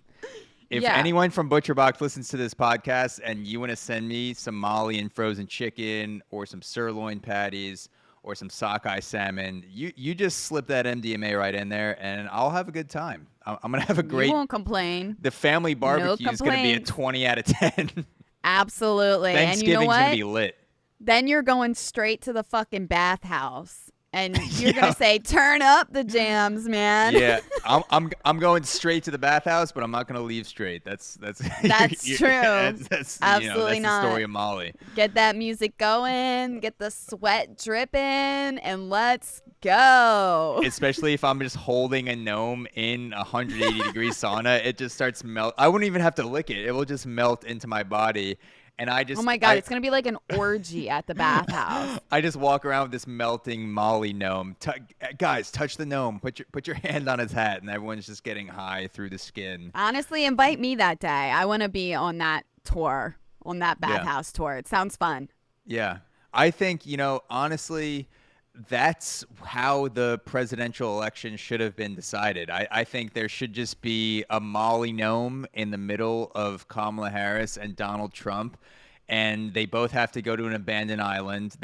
Speaker 1: If anyone from Butcher Box listens to this podcast and you want to send me some Molly and frozen chicken or some sirloin patties or some sockeye salmon, you just slip that MDMA right in there and I'll have a good time. I'm going to have a great...
Speaker 2: You won't complain.
Speaker 1: The family barbecue is going to be a 20 out of 10.
Speaker 2: Absolutely.
Speaker 1: Thanksgiving's
Speaker 2: and you know what?
Speaker 1: going to be lit.
Speaker 2: Then you're going straight to the fucking bathhouse And you're going to say, turn up the jams, man.
Speaker 1: Yeah, I'm going straight to the bathhouse, but I'm not going to leave straight. That's
Speaker 2: true.
Speaker 1: That's
Speaker 2: Absolutely
Speaker 1: that's
Speaker 2: not.
Speaker 1: the story of Molly.
Speaker 2: Get that music going, get the sweat dripping, and let's go.
Speaker 1: Especially if I'm just holding a gnome in 180-degree sauna, it just starts melt. I wouldn't even have to lick it. It will just melt into my body. And I just,
Speaker 2: oh my God, it's going to be like an orgy at the bathhouse.
Speaker 1: I just walk around with this melting Molly gnome. Guys, touch the gnome. Put your hand on his hat, and everyone's just getting high through the skin.
Speaker 2: Honestly, invite me that day. I want to be on that tour, on that bathhouse tour. It sounds fun.
Speaker 1: Yeah. I think, honestly, that's how the presidential election should have been decided. I think there should just be a Molly gnome in the middle of Kamala Harris and Donald Trump, and they both have to go to an abandoned island.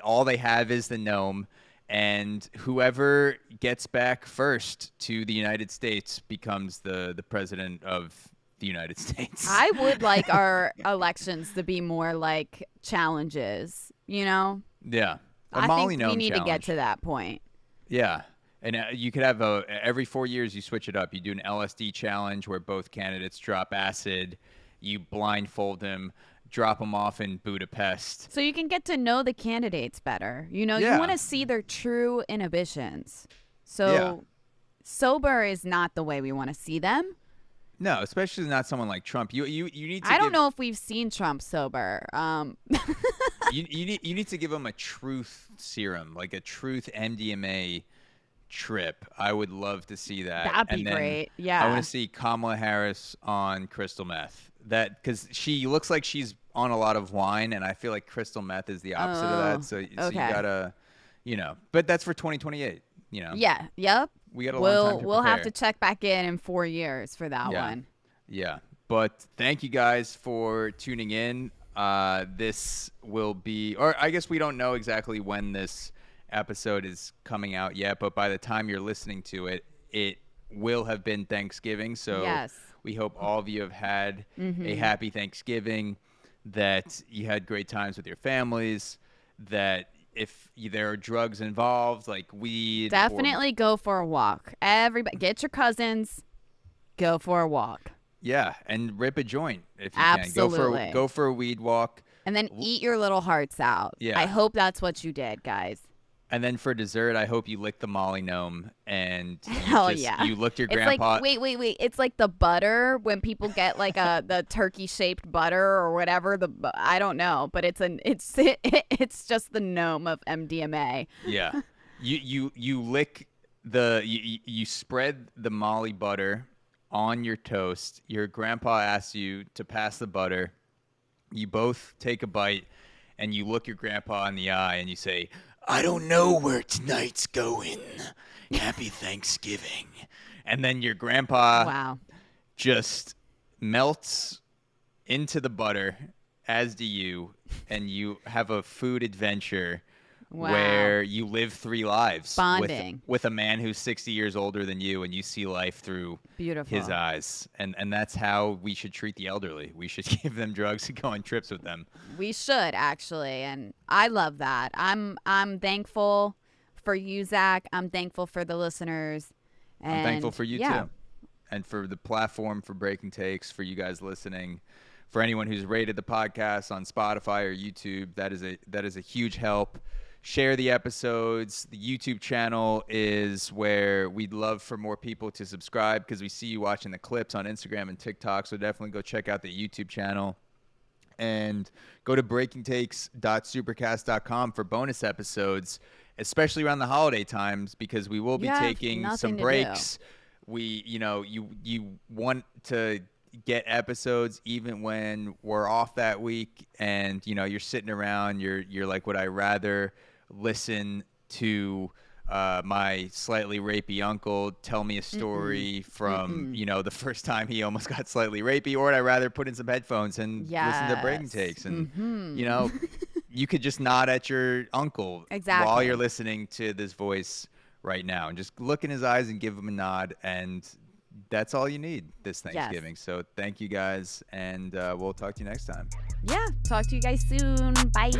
Speaker 1: All they have is the gnome, and whoever gets back first to the United States becomes the president of the United States.
Speaker 2: I would like our elections to be more like challenges,
Speaker 1: Yeah.
Speaker 2: I think we need to get to that point.
Speaker 1: Yeah. And you could have every 4 years you switch it up. You do an LSD challenge where both candidates drop acid. You blindfold them, drop them off in Budapest.
Speaker 2: So you can get to know the candidates better. You want to see their true inhibitions. So sober is not the way we want to see them.
Speaker 1: No, especially not someone like Trump. You need to.
Speaker 2: I don't know if we've seen Trump sober.
Speaker 1: You need to give him a truth serum, like a truth MDMA trip. I would love to see that.
Speaker 2: That'd be great. Yeah.
Speaker 1: I want to see Kamala Harris on crystal meth. Because she looks like she's on a lot of wine, and I feel like crystal meth is the opposite of that. So you gotta, But that's for 2028.
Speaker 2: Yeah. Yep.
Speaker 1: We got a long time to
Speaker 2: We'll have
Speaker 1: prepare.
Speaker 2: to check back in 4 years for that one.
Speaker 1: Yeah. But thank you guys for tuning in. This will be, or I guess we don't know exactly when this episode is coming out yet, but by the time you're listening to it, it will have been Thanksgiving. So we hope all of you have had a happy Thanksgiving, that you had great times with your families, that if there are drugs involved, like weed.
Speaker 2: Definitely go for a walk. Everybody, get your cousins, go for a walk.
Speaker 1: Yeah, and rip a joint if you
Speaker 2: Absolutely.
Speaker 1: can. Go for a weed walk.
Speaker 2: And then eat your little hearts out.
Speaker 1: Yeah.
Speaker 2: I hope that's what you did, guys.
Speaker 1: And then for dessert, I hope you lick the Molly gnome and you looked your
Speaker 2: It's
Speaker 1: grandpa.
Speaker 2: like, wait. It's like the butter when people get like the turkey shaped butter or whatever. I don't know, but it's just the gnome of MDMA.
Speaker 1: Yeah, you lick you spread the Molly butter on your toast. Your grandpa asks you to pass the butter. You both take a bite, and you look your grandpa in the eye, and you say, "I don't know where tonight's going. Happy Thanksgiving." And then your grandpa just melts into the butter, as do you, and you have a food adventure where you live 3 lives.
Speaker 2: Bonding.
Speaker 1: With a man who's 60 years older than you, and you see life through his eyes. And that's how we should treat the elderly. We should give them drugs and go on trips with them.
Speaker 2: We should, actually, and I love that. I'm thankful for you, Zach. I'm thankful for the listeners. And
Speaker 1: I'm thankful for you too, and for the platform for Breaking Takes, for you guys listening, for anyone who's rated the podcast on Spotify or YouTube. That is a huge help. Share the episodes. The YouTube channel is where we'd love for more people to subscribe, because we see you watching the clips on Instagram and TikTok. So definitely go check out the YouTube channel. And go to breakingtakes.supercast.com for bonus episodes, especially around the holiday times, because we will be taking some breaks. You want to get episodes even when we're off that week, and you're sitting around, you're like, would I rather listen to my slightly rapey uncle tell me a story from the first time he almost got slightly rapey, or would I rather put in some headphones and listen to Breaking Takes? And you could just nod at your uncle while you're listening to this voice right now, and just look in his eyes and give him a nod, and that's all you need this Thanksgiving. So thank you guys, and we'll talk to you next time.
Speaker 2: Talk to you guys soon. Bye.